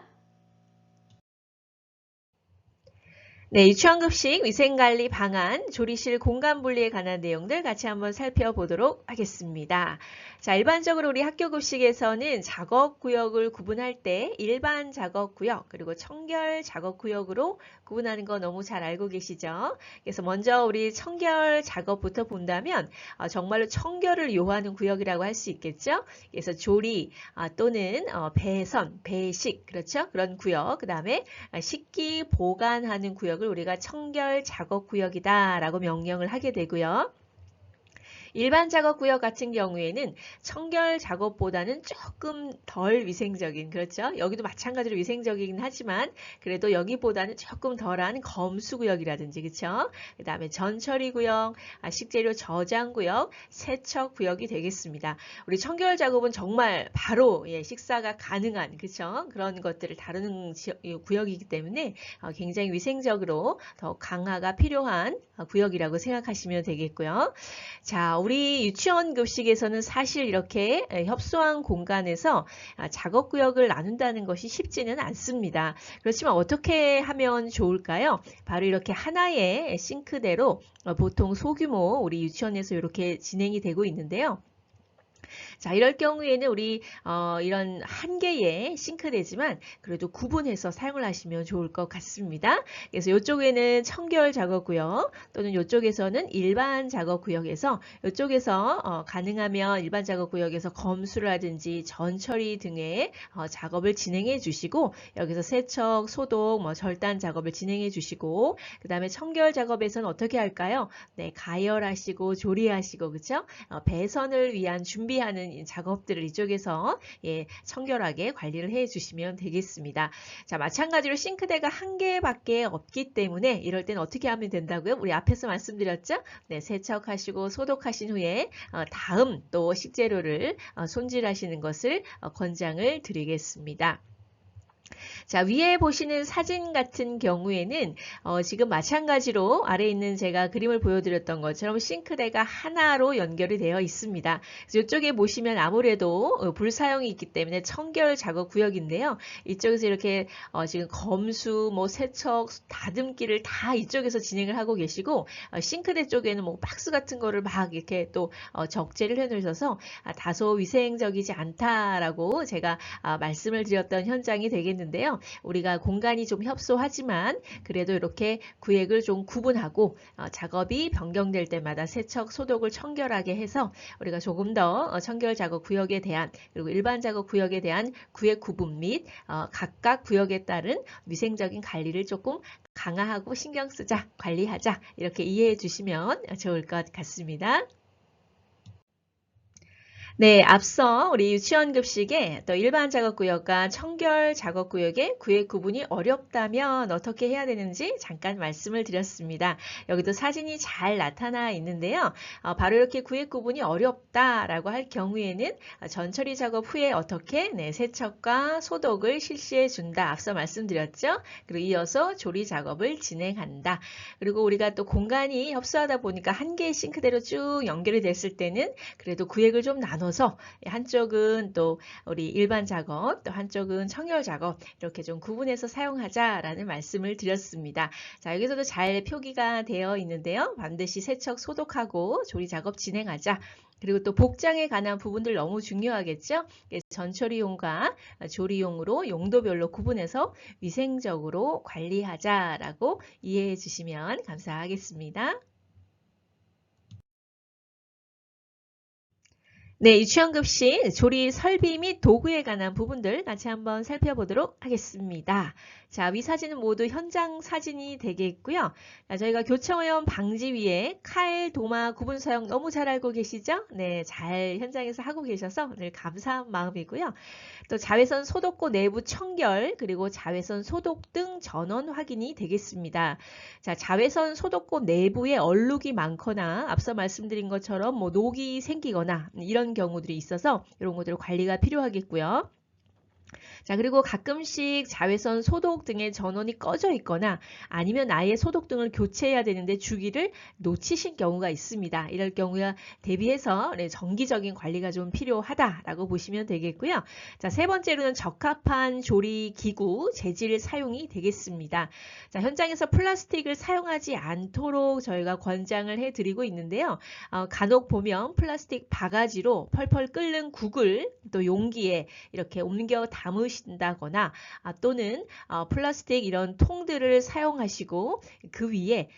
네, 유치원급식 위생관리 방안, 조리실 공간 분리에 관한 내용들 같이 한번 살펴보도록 하겠습니다. 자, 일반적으로 우리 학교급식에서는 작업구역을 구분할 때 일반 작업구역 그리고 청결 작업구역으로 구분하는 거 너무 잘 알고 계시죠? 그래서 먼저 우리 청결 작업부터 본다면 정말로 청결을 요하는 구역이라고 할 수 있겠죠? 그래서 조리 또는 배선, 배식, 그렇죠? 그런 구역, 그 다음에 식기 보관하는 구역을 우리가 청결 작업 구역이다라고 명령을 하게 되고요. 일반 작업구역 같은 경우에는 청결 작업보다는 조금 덜 위생적인, 그렇죠? 여기도 마찬가지로 위생적이긴 하지만 그래도 여기보다는 조금 덜한 검수구역이라든지, 그렇죠? 그 다음에 전처리구역, 식재료 저장구역, 세척구역이 되겠습니다. 우리 청결 작업은 정말 바로 식사가 가능한, 그렇죠? 그런 것들을 다루는 구역이기 때문에 굉장히 위생적으로 더 강화가 필요한 구역이라고 생각하시면 되겠고요. 자, 우리 유치원 급식에서는 사실 이렇게 협소한 공간에서 작업구역을 나눈다는 것이 쉽지는 않습니다. 그렇지만 어떻게 하면 좋을까요? 바로 이렇게 하나의 싱크대로 보통 소규모 우리 유치원에서 이렇게 진행이 되고 있는데요. 자, 이럴 경우에는 우리 이런 한 개의 싱크대지만 그래도 구분해서 사용을 하시면 좋을 것 같습니다. 그래서 이쪽에는 청결 작업구역 또는 이쪽에서는 일반 작업구역에서 이쪽에서 가능하면 일반 작업구역에서 검수라든지 전처리 등의 작업을 진행해 주시고 여기서 세척, 소독, 절단 작업을 진행해 주시고 그 다음에 청결 작업에서는 어떻게 할까요? 네, 가열하시고 조리하시고 그렇죠? 배선을 위한 준비하는 작업들을 이쪽에서 청결하게 관리를 해 주시면 되겠습니다. 자, 마찬가지로 싱크대가 한 개밖에 없기 때문에 이럴 때는 어떻게 하면 된다고요? 우리 앞에서 말씀드렸죠? 네, 세척하시고 소독하신 후에 다음 또 식재료를 손질하시는 것을 권장을 드리겠습니다. 자, 위에 보시는 사진 같은 경우에는 지금 마찬가지로 아래에 있는 제가 그림을 보여드렸던 것처럼 싱크대가 하나로 연결이 되어 있습니다. 이쪽에 보시면 아무래도 불 사용이 있기 때문에 청결 작업 구역인데요. 이쪽에서 이렇게 지금 검수, 뭐 세척, 다듬기를 다 이쪽에서 진행을 하고 계시고 싱크대 쪽에는 뭐 박스 같은 거를 막 이렇게 또 적재를 해놓으셔서 다소 위생적이지 않다라고 제가 말씀을 드렸던 현장이 되겠는데요. 우리가 공간이 좀 협소하지만 그래도 이렇게 구획을 좀 구분하고 작업이 변경될 때마다 세척, 소독을 청결하게 해서 우리가 조금 더 청결 작업 구역에 대한 그리고 일반 작업 구역에 대한 구획 구분 및 각각 구역에 따른 위생적인 관리를 조금 강화하고 신경 쓰자, 관리하자 이렇게 이해해 주시면 좋을 것 같습니다. 네, 앞서 우리 유치원 급식에 또 일반 작업구역과 청결 작업구역의 구획 구분이 어렵다면 어떻게 해야 되는지 잠깐 말씀을 드렸습니다. 여기도 사진이 잘 나타나 있는데요. 바로 이렇게 구획 구분이 어렵다라고 할 경우에는 전처리 작업 후에 어떻게 세척과 소독을 실시해 준다. 앞서 말씀드렸죠. 그리고 이어서 조리 작업을 진행한다. 그리고 우리가 또 공간이 협소하다 보니까 한 개의 싱크대로 쭉 연결이 됐을 때는 그래도 구획을 좀 나눠서 한쪽은 또 우리 일반 작업, 또 한쪽은 청결 작업 이렇게 좀 구분해서 사용하자라는 말씀을 드렸습니다. 자, 여기서도 잘 표기가 되어 있는데요. 반드시 세척, 소독하고 조리 작업 진행하자. 그리고 또 복장에 관한 부분들 너무 중요하겠죠? 전처리용과 조리용으로 용도별로 구분해서 위생적으로 관리하자라고 이해해 주시면 감사하겠습니다. 네, 유치원 급식 조리 설비 및 도구에 관한 부분들 같이 한번 살펴보도록 하겠습니다. 자, 위 사진은 모두 현장 사진이 되겠고요. 자, 저희가 교차오염 방지 위에 칼, 도마 구분 사용 너무 잘 알고 계시죠? 네, 잘 현장에서 하고 계셔서 늘 감사한 마음이고요. 또 자외선 소독고 내부 청결 그리고 자외선 소독 등 전원 확인이 되겠습니다. 자, 자외선 소독고 내부에 얼룩이 많거나 앞서 말씀드린 것처럼 뭐 녹이 생기거나 이런 경우들이 있어서 이런 것들 관리가 필요하겠고요. 자, 그리고 가끔씩 자외선 소독 등의 전원이 꺼져 있거나 아니면 아예 소독등을 교체해야 되는데 주기를 놓치신 경우가 있습니다. 이럴 경우에 대비해서 정기적인 관리가 좀 필요하다라고 보시면 되겠고요. 자, 세 번째로는 적합한 조리 기구, 재질 사용이 되겠습니다. 자, 현장에서 플라스틱을 사용하지 않도록 저희가 권장을 해드리고 있는데요. 간혹 보면 플라스틱 바가지로 펄펄 끓는 국을 또 용기에 이렇게 옮겨 담으신다거나 또는 플라스틱 이런 통들을 사용하시고 그 위에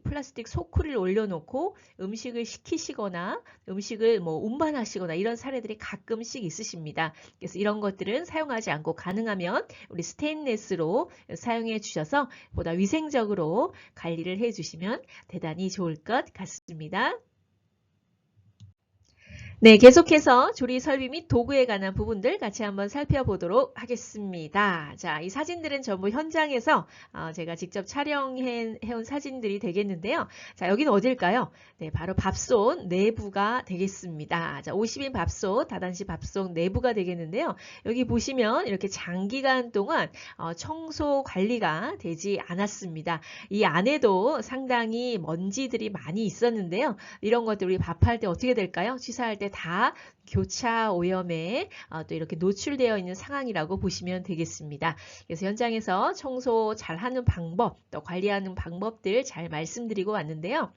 플라스틱 소쿠리를 올려놓고 음식을 식히시거나 음식을 뭐 운반하시거나 이런 사례들이 가끔씩 있으십니다. 그래서 이런 것들은 사용하지 않고 가능하면 우리 스테인레스로 사용해 주셔서 보다 위생적으로 관리를 해 주시면 대단히 좋을 것 같습니다. 네, 계속해서 조리 설비 및 도구에 관한 부분들 같이 한번 살펴보도록 하겠습니다. 자, 이 사진들은 전부 현장에서 제가 직접 촬영해온 사진들이 되겠는데요. 자, 여기는 어딜까요? 네, 바로 밥솥 내부가 되겠습니다. 자, 50인 밥솥, 다단시 밥솥 내부가 되겠는데요. 여기 보시면 이렇게 장기간 동안 청소 관리가 되지 않았습니다. 이 안에도 상당히 먼지들이 많이 있었는데요. 이런 것들 우리 밥할 때 어떻게 될까요? 취사할 때 다 교차 오염에 또 이렇게 노출되어 있는 상황이라고 보시면 되겠습니다. 그래서 현장에서 청소 잘하는 방법, 또 관리하는 방법들 잘 말씀드리고 왔는데요.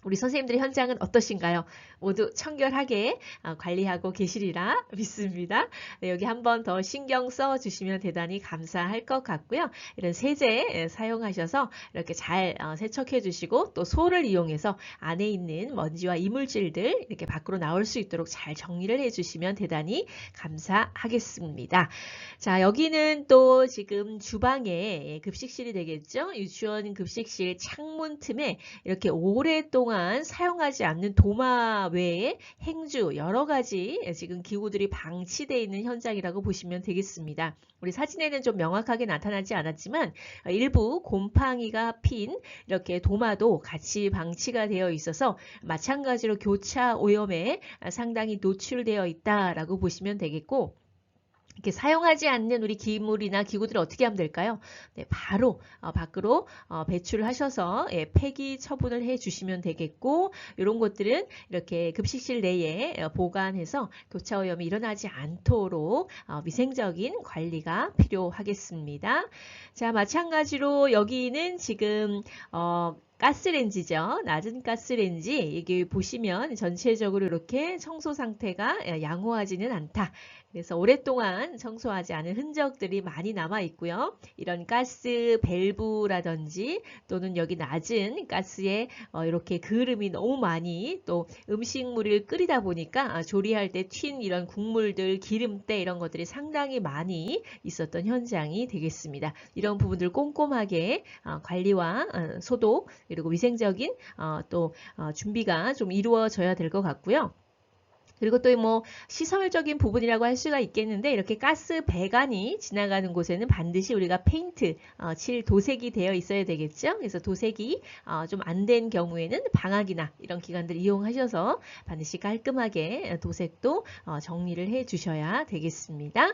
우리 선생님들의 현장은 어떠신가요? 모두 청결하게 관리하고 계시리라 믿습니다. 네, 여기 한 번 더 신경 써 주시면 대단히 감사할 것 같고요. 이런 세제 사용하셔서 이렇게 잘 세척해 주시고 또 소를 이용해서 안에 있는 먼지와 이물질들 이렇게 밖으로 나올 수 있도록 잘 정리를 해 주시면 대단히 감사하겠습니다. 자, 여기는 또 지금 주방에 급식실이 되겠죠? 유치원 급식실 창문 틈에 이렇게 오랫동안 사용하지 않는 도마 외에 행주 여러 가지 지금 기구들이 방치되어 있는 현장이라고 보시면 되겠습니다. 우리 사진에는 좀 명확하게 나타나지 않았지만 일부 곰팡이가 핀 이렇게 도마도 같이 방치가 되어 있어서 마찬가지로 교차 오염에 상당히 노출되어 있다라고 보시면 되겠고 이렇게 사용하지 않는 우리 기물이나 기구들을 어떻게 하면 될까요? 네, 바로 밖으로 배출을 하셔서 예, 폐기 처분을 해 주시면 되겠고, 이런 것들은 이렇게 급식실 내에 보관해서 교차 오염이 일어나지 않도록 위생적인 관리가 필요하겠습니다. 자, 마찬가지로 여기는 지금 가스레인지죠. 낮은 가스레인지, 여기 보시면 전체적으로 이렇게 청소 상태가 양호하지는 않다. 그래서 오랫동안 청소하지 않은 흔적들이 많이 남아 있고요. 이런 가스 밸브라든지 또는 여기 낮은 가스에 이렇게 그름이 너무 많이, 또 음식물을 끓이다 보니까 조리할 때 튄 이런 국물들, 기름때 이런 것들이 상당히 많이 있었던 현장이 되겠습니다. 이런 부분들 꼼꼼하게 관리와 소독 그리고 위생적인 또 준비가 좀 이루어져야 될 것 같고요. 그리고 또 뭐 시설적인 부분이라고 할 수가 있겠는데, 이렇게 가스 배관이 지나가는 곳에는 반드시 우리가 페인트, 칠 도색이 되어 있어야 되겠죠. 그래서 도색이 좀 안 된 경우에는 방학이나 이런 기간들 이용하셔서 반드시 깔끔하게 도색도 정리를 해 주셔야 되겠습니다.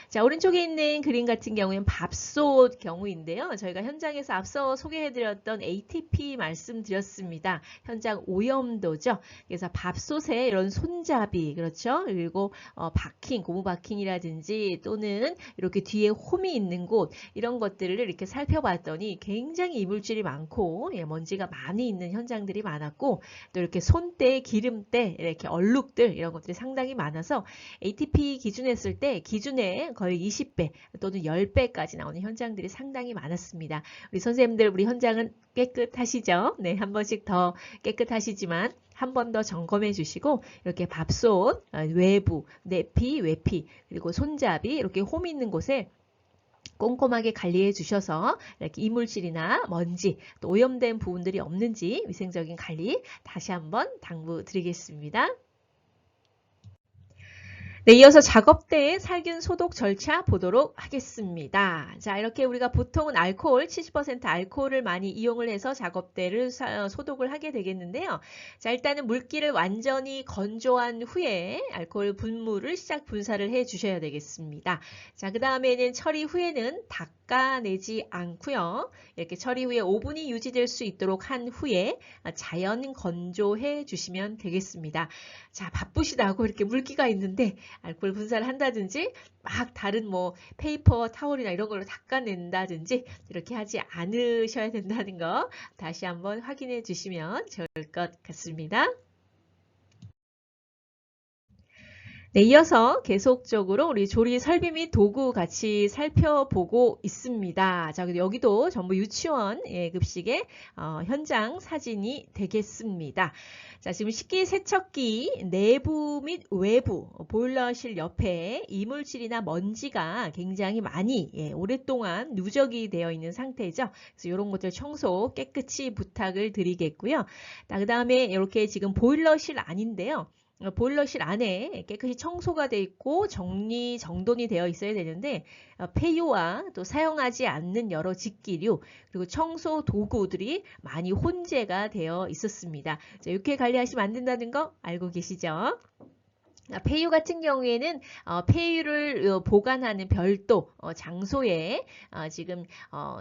자, 오른쪽에 있는 그림 같은 경우에는 밥솥 경우인데요. 저희가 현장에서 앞서 소개해드렸던 ATP 말씀드렸습니다. 현장 오염도죠. 그래서 밥솥에 이런 손잡이, 그렇죠? 그리고 바킹, 고무 바킹이라든지 또는 이렇게 뒤에 홈이 있는 곳, 이런 것들을 이렇게 살펴봤더니 굉장히 이물질이 많고 먼지가 많이 있는 현장들이 많았고, 또 이렇게 손때, 기름때, 이렇게 얼룩들 이런 것들이 상당히 많아서 ATP 기준했을 때 기준에 거의 20배 또는 10배까지 나오는 현장들이 상당히 많았습니다. 우리 선생님들, 우리 현장은 깨끗하시죠? 네, 한 번씩 더 깨끗하시지만 한 번 더 점검해 주시고, 이렇게 밥솥 외부, 내피, 외피, 그리고 손잡이 이렇게 홈 있는 곳에 꼼꼼하게 관리해 주셔서 이렇게 이물질이나 먼지, 또 오염된 부분들이 없는지 위생적인 관리 다시 한번 당부드리겠습니다. 네, 이어서 작업대의 살균 소독 절차 보도록 하겠습니다. 자, 이렇게 우리가 보통은 알코올, 70% 알코올을 많이 이용을 해서 작업대를 소독을 하게 되겠는데요. 자, 일단은 물기를 완전히 건조한 후에 알코올 분무를 시작 분사를 해 주셔야 되겠습니다. 자, 그 다음에는 처리 후에는 닦아내지 않고요. 이렇게 처리 후에 5분이 유지될 수 있도록 한 후에 자연 건조해 주시면 되겠습니다. 자, 바쁘시다고 이렇게 물기가 있는데 알코올 분사를 한다든지 막 다른 뭐 페이퍼 타월이나 이런 걸로 닦아낸다든지 이렇게 하지 않으셔야 된다는 거 다시 한번 확인해 주시면 좋을 것 같습니다. 네, 이어서 계속적으로 우리 조리 설비 및 도구 같이 살펴보고 있습니다. 자, 여기도 전부 유치원 급식의 현장 사진이 되겠습니다. 자, 지금 식기세척기 내부 및 외부 보일러실 옆에 이물질이나 먼지가 굉장히 많이 오랫동안 누적이 되어 있는 상태죠. 그래서 이런 것들 청소 깨끗이 부탁을 드리겠고요. 그 다음에 이렇게 지금 보일러실 안인데요. 보일러실 안에 깨끗이 청소가 되어 있고 정돈이 되어 있어야 되는데, 폐유와 또 사용하지 않는 여러 직기류 그리고 청소 도구들이 많이 혼재가 되어 있었습니다. 자, 이렇게 관리하시면 안 된다는 거 알고 계시죠? 폐유 같은 경우에는 폐유를 보관하는 별도 장소에 지금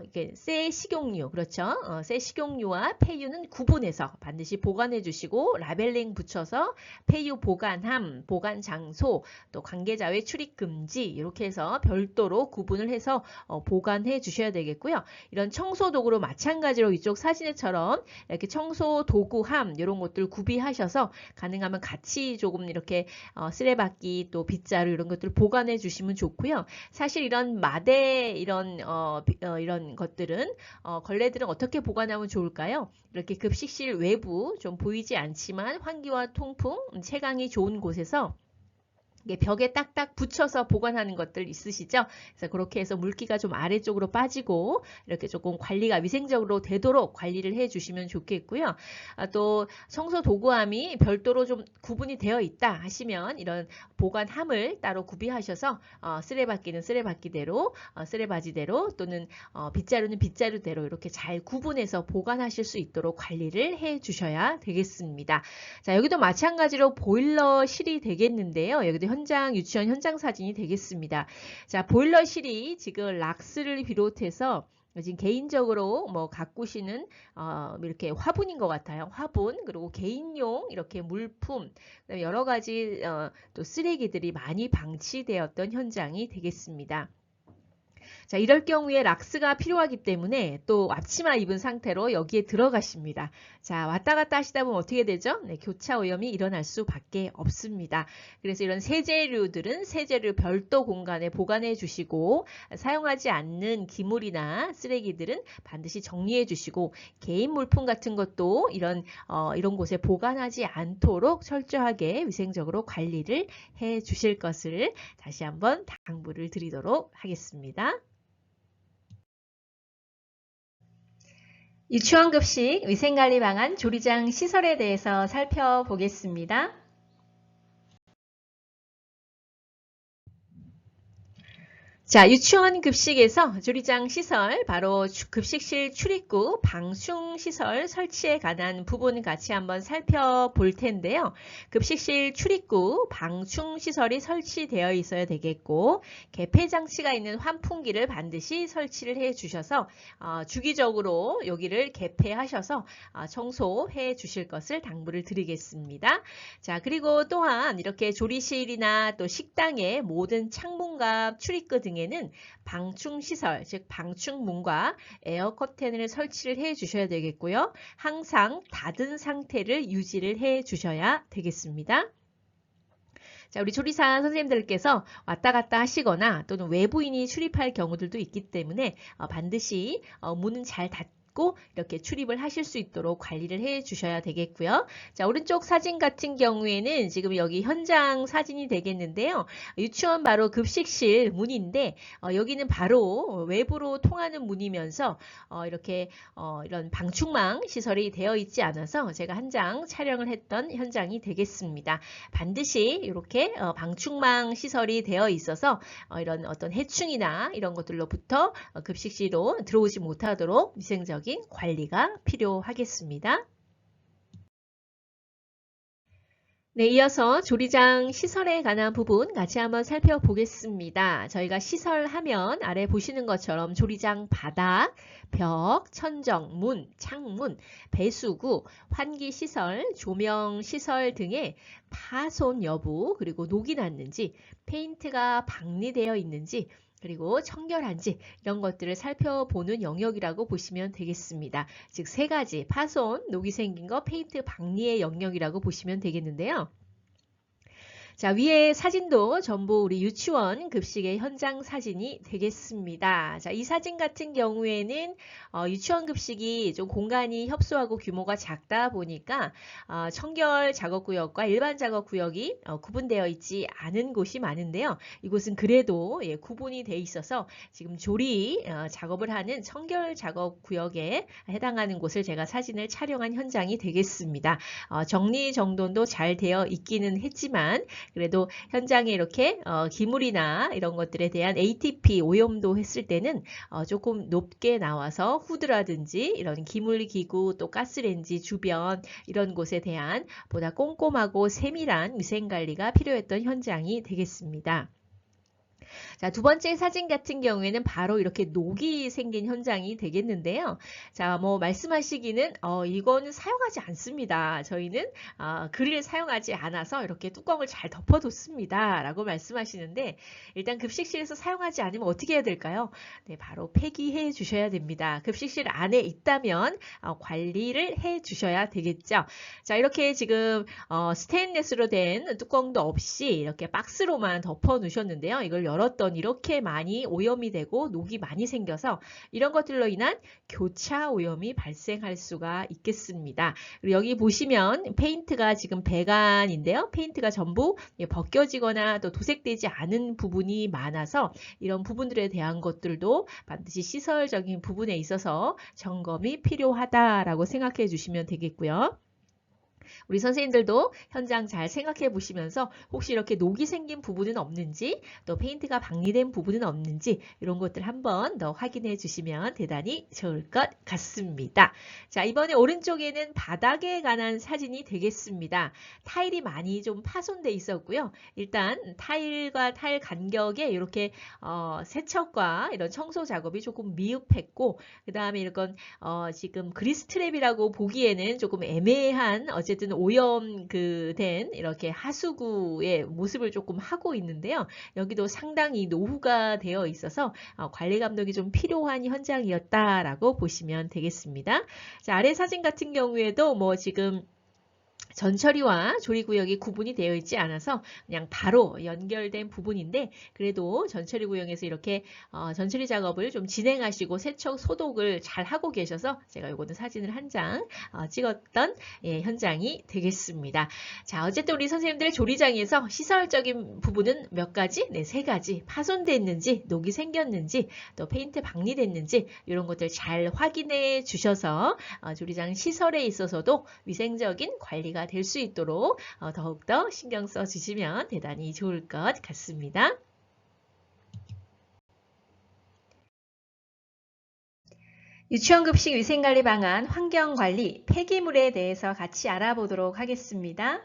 이렇게 새 식용유, 그렇죠? 새 식용유와 폐유는 구분해서 반드시 보관해 주시고 라벨링 붙여서 폐유 보관함, 보관 장소, 또 관계자의 출입 금지 이렇게 해서 별도로 구분을 해서 보관해 주셔야 되겠고요. 이런 청소 도구로 마찬가지로 이쪽 사진에처럼 이렇게 청소 도구함 이런 것들 구비하셔서 가능하면 같이 조금 이렇게 쓰레받기 또 빗자루 이런 것들을 보관해 주시면 좋고요. 사실 이런 마대 이런 것들은 걸레들은 어떻게 보관하면 좋을까요? 이렇게 급식실 외부 좀 보이지 않지만 환기와 통풍, 채광이 좋은 곳에서 벽에 딱딱 붙여서 보관하는 것들 있으시죠? 그래서 그렇게 해서 물기가 좀 아래쪽으로 빠지고 이렇게 조금 관리가 위생적으로 되도록 관리를 해 주시면 좋겠고요. 또 청소 도구함이 별도로 좀 구분이 되어 있다 하시면 이런 보관함을 따로 구비하셔서 쓰레받기는 쓰레받기대로, 쓰레바지대로 또는 빗자루는 빗자루대로 이렇게 잘 구분해서 보관하실 수 있도록 관리를 해 주셔야 되겠습니다. 자, 여기도 마찬가지로 보일러실이 되겠는데요. 여기도 유치원 현장 사진이 되겠습니다. 자, 보일러실이 지금 락스를 비롯해서 지금 개인적으로 뭐 가꾸시는 이렇게 화분인 것 같아요. 화분, 그리고 개인용 이렇게 물품, 여러 가지 또 쓰레기들이 많이 방치되었던 현장이 되겠습니다. 자, 이럴 경우에 락스가 필요하기 때문에 또 앞치마 입은 상태로 여기에 들어가십니다. 자, 왔다 갔다 하시다 보면 어떻게 되죠? 네, 교차 오염이 일어날 수밖에 없습니다. 그래서 이런 세제류들은 세제류 별도 공간에 보관해 주시고, 사용하지 않는 기물이나 쓰레기들은 반드시 정리해 주시고, 개인 물품 같은 것도 이런 곳에 보관하지 않도록 철저하게 위생적으로 관리를 해 주실 것을 다시 한번 당부를 드리도록 하겠습니다. 유치원 급식 위생관리 방안 조리장 시설에 대해서 살펴보겠습니다. 자, 유치원 급식에서 조리장 시설, 바로 급식실 출입구, 방충 시설 설치에 관한 부분 같이 한번 살펴볼 텐데요. 급식실 출입구, 방충 시설이 설치되어 있어야 되겠고, 개폐 장치가 있는 환풍기를 반드시 설치를 해 주셔서 주기적으로 여기를 개폐하셔서 청소해 주실 것을 당부를 드리겠습니다. 자, 그리고 또한 이렇게 조리실이나 또 식당의 모든 창문과 출입구 등에는 방충시설, 즉 방충문과 에어 커튼을 설치를 해 주셔야 되겠고요. 항상 닫은 상태를 유지를 해 주셔야 되겠습니다. 자, 우리 조리사 선생님들께서 왔다 갔다 하시거나 또는 외부인이 출입할 경우들도 있기 때문에 반드시 문은 잘 닫고 이렇게 출입을 하실 수 있도록 관리를 해 주셔야 되겠고요. 자, 오른쪽 사진 같은 경우에는 지금 여기 현장 사진이 되겠는데요. 유치원 바로 급식실 문인데 여기는 바로 외부로 통하는 문이면서 이렇게 이런 방충망 시설이 되어 있지 않아서 제가 한 장 촬영을 했던 현장이 되겠습니다. 반드시 이렇게 방충망 시설이 되어 있어서 이런 어떤 해충이나 이런 것들로부터 급식실로 들어오지 못하도록 위생적인 관리가 필요하겠습니다. 네, 이어서 조리장 시설에 관한 부분 같이 한번 살펴보겠습니다. 저희가 시설하면 아래 보시는 것처럼 조리장 바닥, 벽, 천정, 문, 창문, 배수구, 환기시설, 조명시설 등의 파손 여부, 그리고 녹이 났는지, 페인트가 박리되어 있는지, 그리고 청결한지 이런 것들을 살펴보는 영역이라고 보시면 되겠습니다. 즉 세 가지, 파손, 녹이 생긴 거, 페인트 박리의 영역이라고 보시면 되겠는데요. 자, 위에 사진도 전부 우리 유치원 급식의 현장 사진이 되겠습니다. 자, 이 사진 같은 경우에는 유치원 급식이 좀 공간이 협소하고 규모가 작다 보니까 청결 작업구역과 일반 작업구역이 구분되어 있지 않은 곳이 많은데요. 이곳은 그래도 구분이 되어 있어서 지금 조리 작업을 하는 청결 작업구역에 해당하는 곳을 제가 사진을 촬영한 현장이 되겠습니다. 정리정돈도 잘 되어 있기는 했지만 그래도 현장에 이렇게 기물이나 이런 것들에 대한 ATP 오염도 했을 때는 조금 높게 나와서 후드라든지 이런 기물기구 또 가스레인지 주변 이런 곳에 대한 보다 꼼꼼하고 세밀한 위생관리가 필요했던 현장이 되겠습니다. 자, 두 번째 사진 같은 경우에는 바로 이렇게 녹이 생긴 현장이 되겠는데요. 자, 뭐 말씀하시기는 이거는 사용하지 않습니다. 저희는 그릴 사용하지 않아서 이렇게 뚜껑을 잘 덮어뒀습니다. 라고 말씀하시는데 일단 급식실에서 사용하지 않으면 어떻게 해야 될까요? 네, 바로 폐기해 주셔야 됩니다. 급식실 안에 있다면 관리를 해 주셔야 되겠죠. 자, 이렇게 지금 스테인리스로 된 뚜껑도 없이 이렇게 박스로만 덮어 놓으셨는데요. 이걸 열었더니 이렇게 많이 오염이 되고 녹이 많이 생겨서 이런 것들로 인한 교차 오염이 발생할 수가 있겠습니다. 그리고 여기 보시면 페인트가 지금 배관인데요. 페인트가 전부 벗겨지거나 또 도색되지 않은 부분이 많아서 이런 부분들에 대한 것들도 반드시 시설적인 부분에 있어서 점검이 필요하다라고 생각해 주시면 되겠고요. 우리 선생님들도 현장 잘 생각해 보시면서 혹시 이렇게 녹이 생긴 부분은 없는지, 또 페인트가 박리된 부분은 없는지 이런 것들 한번 더 확인해 주시면 대단히 좋을 것 같습니다. 자, 이번에 오른쪽에는 바닥에 관한 사진이 되겠습니다. 타일이 많이 좀 파손돼 있었고요. 일단 타일과 타일 간격에 이렇게 세척과 이런 청소 작업이 조금 미흡했고, 그 다음에 이런 지금 그리스 트랩이라고 보기에는 조금 애매한 어쨌든 오염 된 이렇게 하수구의 모습을 조금 하고 있는데요. 여기도 상당히 노후가 되어 있어서 관리 감독이 좀 필요한 현장이었다라고 보시면 되겠습니다. 자, 아래 사진 같은 경우에도 뭐 지금 전처리와 조리구역이 구분이 되어 있지 않아서 그냥 바로 연결된 부분인데, 그래도 전처리 구역에서 이렇게 전처리 작업을 좀 진행하시고 세척 소독을 잘 하고 계셔서 제가 요거는 사진을 한 장 찍었던 현장이 되겠습니다. 자, 어쨌든 우리 선생님들 조리장에서 시설적인 부분은 몇 가지? 네, 3가지. 파손됐는지, 녹이 생겼는지, 또 페인트 박리됐는지 이런 것들 잘 확인해 주셔서 조리장 시설에 있어서도 위생적인 관리가 될 수 있도록 더욱더 신경 써 주시면 대단히 좋을 것 같습니다. 유치원급식 위생관리 방안, 환경관리, 폐기물에 대해서 같이 알아보도록 하겠습니다.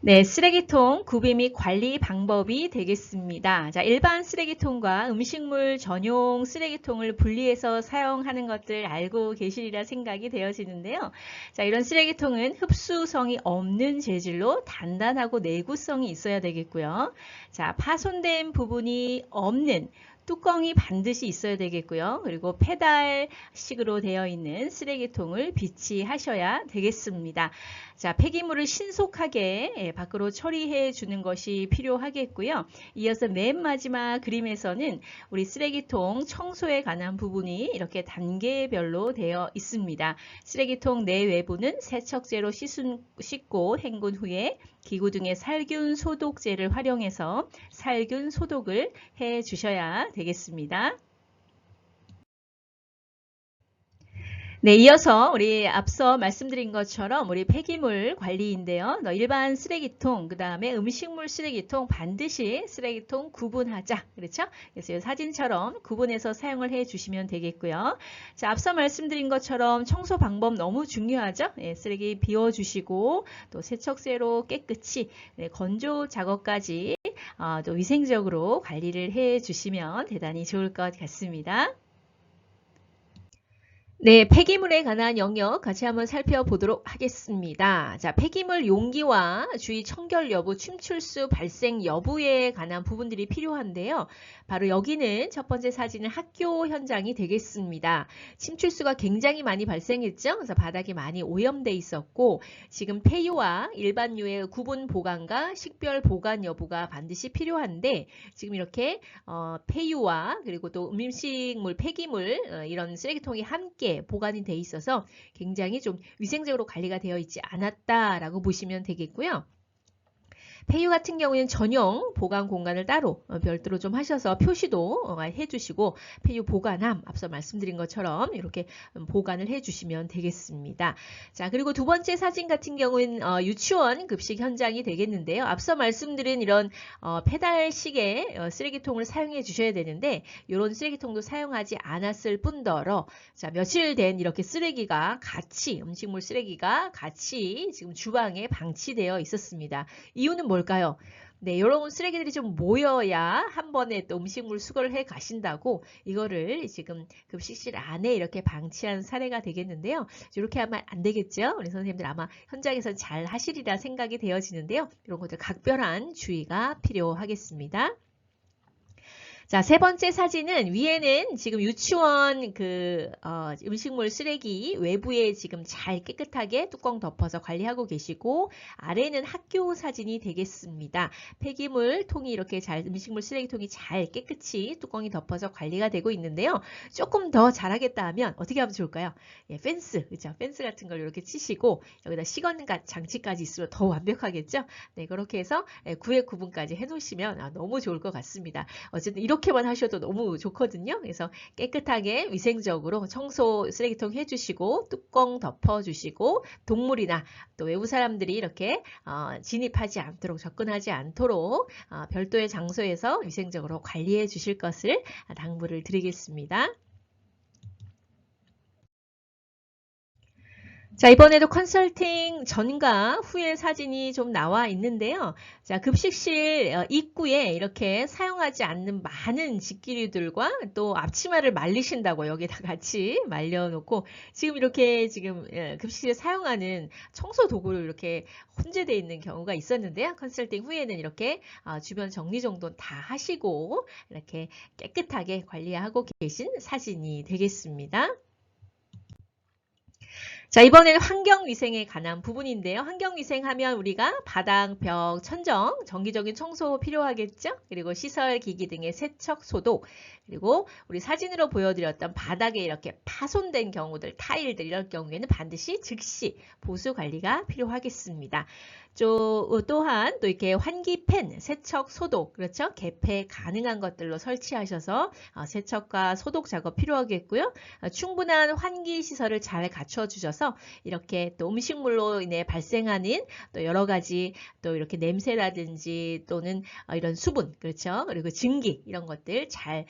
네, 쓰레기통 구비 및 관리 방법이 되겠습니다. 자, 일반 쓰레기통과 음식물 전용 쓰레기통을 분리해서 사용하는 것들 알고 계시리라 생각이 되어지는데요. 자, 이런 쓰레기통은 흡수성이 없는 재질로 단단하고 내구성이 있어야 되겠고요. 자, 파손된 부분이 없는 뚜껑이 반드시 있어야 되겠고요. 그리고 페달식으로 되어 있는 쓰레기통을 비치하셔야 되겠습니다. 자, 폐기물을 신속하게 밖으로 처리해 주는 것이 필요하겠고요. 이어서 맨 마지막 그림에서는 우리 쓰레기통 청소에 관한 부분이 이렇게 단계별로 되어 있습니다. 쓰레기통 내외부는 세척제로 씻고 헹군 후에 기구 등의 살균 소독제를 활용해서 살균 소독을 해 주셔야 되겠습니다. 네, 이어서 우리 앞서 말씀드린 것처럼 우리 폐기물 관리인데요. 일반 쓰레기통, 그 다음에 음식물 쓰레기통 반드시 쓰레기통 구분하자. 그렇죠? 그래서 이 사진처럼 구분해서 사용을 해 주시면 되겠고요. 자, 앞서 말씀드린 것처럼 청소 방법 너무 중요하죠? 네, 쓰레기 비워주시고 또 세척제로 깨끗이 건조 작업까지 또 위생적으로 관리를 해 주시면 대단히 좋을 것 같습니다. 네, 폐기물에 관한 영역 같이 한번 살펴보도록 하겠습니다. 자, 폐기물 용기와 주의 청결 여부, 침출수 발생 여부에 관한 부분들이 필요한데요. 바로 여기는 첫 번째 사진은 학교 현장이 되겠습니다. 침출수가 굉장히 많이 발생했죠. 그래서 바닥이 많이 오염돼 있었고, 지금 폐유와 일반유의 구분 보관과 식별 보관 여부가 반드시 필요한데, 지금 이렇게 폐유와 그리고 또 음식물, 폐기물 이런 쓰레기통이 함께 보관이 돼 있어서 굉장히 좀 위생적으로 관리가 되어 있지 않았다라고 보시면 되겠고요. 폐유 같은 경우에는 전용 보관 공간을 따로 별도로 좀 하셔서 표시도 해주시고 폐유 보관함 앞서 말씀드린 것처럼 이렇게 보관을 해주시면 되겠습니다. 자, 그리고 두 번째 사진 같은 경우는 유치원 급식 현장이 되겠는데요. 앞서 말씀드린 이런 페달식의 쓰레기통을 사용해 주셔야 되는데 이런 쓰레기통도 사용하지 않았을 뿐더러 자, 며칠 된 이렇게 쓰레기가 같이 음식물 쓰레기가 같이 지금 주방에 방치되어 있었습니다. 이유는 뭘까요? 네, 이런 쓰레기들이 좀 모여야 한 번에 또 음식물 수거를 해 가신다고 이거를 지금 급식실 안에 이렇게 방치한 사례가 되겠는데요. 이렇게 하면 안 되겠죠? 우리 선생님들 아마 현장에서 잘 하시리라 생각이 되어지는데요. 이런 것들 각별한 주의가 필요하겠습니다. 자, 세 번째 사진은 위에는 지금 유치원 음식물 쓰레기 외부에 지금 잘 깨끗하게 뚜껑 덮어서 관리하고 계시고 아래는 학교 사진이 되겠습니다. 폐기물 통이 이렇게 잘 음식물 쓰레기통이 잘 깨끗이 뚜껑이 덮어서 관리가 되고 있는데요. 조금 더 잘하겠다 하면 어떻게 하면 좋을까요? 예, 펜스, 그렇죠? 펜스 같은 걸 이렇게 치시고 여기다 시건 장치까지 있으면 더 완벽하겠죠? 네, 그렇게 해서 구획 구분까지 해놓으시면 너무 좋을 것 같습니다. 어쨌든 이렇게 이렇게만 하셔도 너무 좋거든요. 그래서 깨끗하게 위생적으로 청소 쓰레기통 해주시고 뚜껑 덮어주시고 동물이나 또 외부 사람들이 이렇게 진입하지 않도록 접근하지 않도록 별도의 장소에서 위생적으로 관리해 주실 것을 당부를 드리겠습니다. 자, 이번에도 컨설팅 전과 후의 사진이 좀 나와 있는데요. 자, 급식실 입구에 이렇게 사용하지 않는 많은 직기류들과 또 앞치마를 말리신다고 여기다 같이 말려놓고 지금 이렇게 지금 급식실에 사용하는 청소 도구를 이렇게 혼재되어 있는 경우가 있었는데요. 컨설팅 후에는 이렇게 주변 정리정돈 다 하시고 이렇게 깨끗하게 관리하고 계신 사진이 되겠습니다. 자, 이번에는 환경위생에 관한 부분인데요. 환경위생하면 우리가 바닥, 벽, 천정, 정기적인 청소 필요하겠죠? 그리고 시설, 기기 등의 세척, 소독, 그리고 우리 사진으로 보여드렸던 바닥에 이렇게 파손된 경우들, 타일들 이럴 경우에는 반드시 즉시 보수 관리가 필요하겠습니다. 또한 또 이렇게 환기팬, 세척, 소독, 그렇죠? 개폐 가능한 것들로 설치하셔서 세척과 소독 작업 필요하겠고요. 충분한 환기 시설을 잘 갖춰주셔서 이렇게 또 음식물로 인해 발생하는 또 여러 가지 또 이렇게 냄새라든지 또는 이런 수분, 그렇죠? 그리고 증기 이런 것들 잘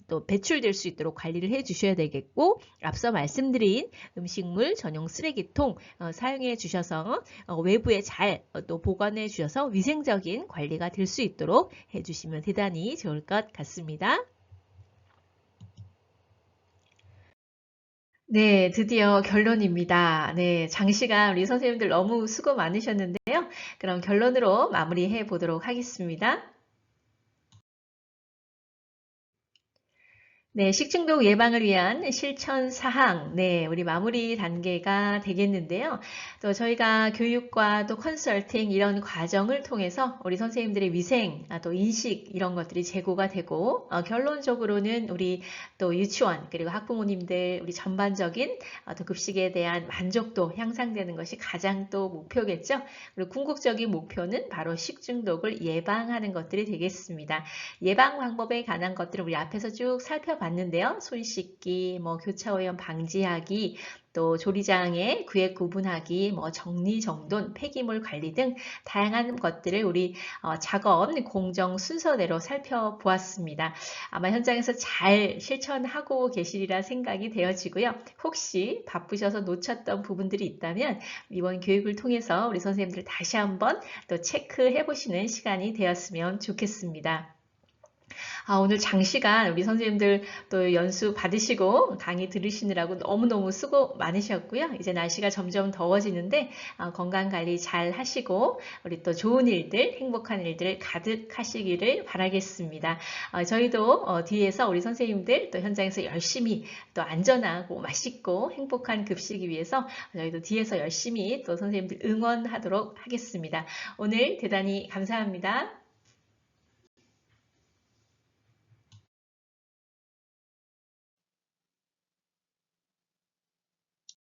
또 배출될 수 있도록 관리를 해 주셔야 되겠고 앞서 말씀드린 음식물 전용 쓰레기통 사용해 주셔서 외부에 잘 또 보관해 주셔서 위생적인 관리가 될 수 있도록 해 주시면 대단히 좋을 것 같습니다. 네, 드디어 결론입니다. 네, 장시간 우리 선생님들 너무 수고 많으셨는데요. 그럼 결론으로 마무리해 보도록 하겠습니다. 네, 식중독 예방을 위한 실천 사항, 네, 우리 마무리 단계가 되겠는데요. 또 저희가 교육과 또 컨설팅 이런 과정을 통해서 우리 선생님들의 위생, 또 인식 이런 것들이 제고가 되고 결론적으로는 우리 또 유치원 그리고 학부모님들 우리 전반적인 또 급식에 대한 만족도 향상되는 것이 가장 또 목표겠죠. 그리고 궁극적인 목표는 바로 식중독을 예방하는 것들이 되겠습니다. 예방 방법에 관한 것들을 우리 앞에서 쭉 살펴봤는데요. 손 씻기, 교차오염 방지하기, 또 조리장의 구획 구분하기, 정리정돈, 폐기물 관리 등 다양한 것들을 우리 작업 공정 순서대로 살펴보았습니다. 아마 현장에서 잘 실천하고 계시리라 생각이 되어지고요. 혹시 바쁘셔서 놓쳤던 부분들이 있다면 이번 교육을 통해서 우리 선생님들 다시 한번 또 체크해 보시는 시간이 되었으면 좋겠습니다. 오늘 장시간 우리 선생님들 또 연수 받으시고 강의 들으시느라고 너무너무 수고 많으셨고요. 이제 날씨가 점점 더워지는데 건강관리 잘 하시고 우리 또 좋은 일들, 행복한 일들 가득하시기를 바라겠습니다. 저희도 뒤에서 우리 선생님들 또 현장에서 열심히 또 안전하고 맛있고 행복한 급식이 위해서 저희도 뒤에서 열심히 또 선생님들 응원하도록 하겠습니다. 오늘 대단히 감사합니다.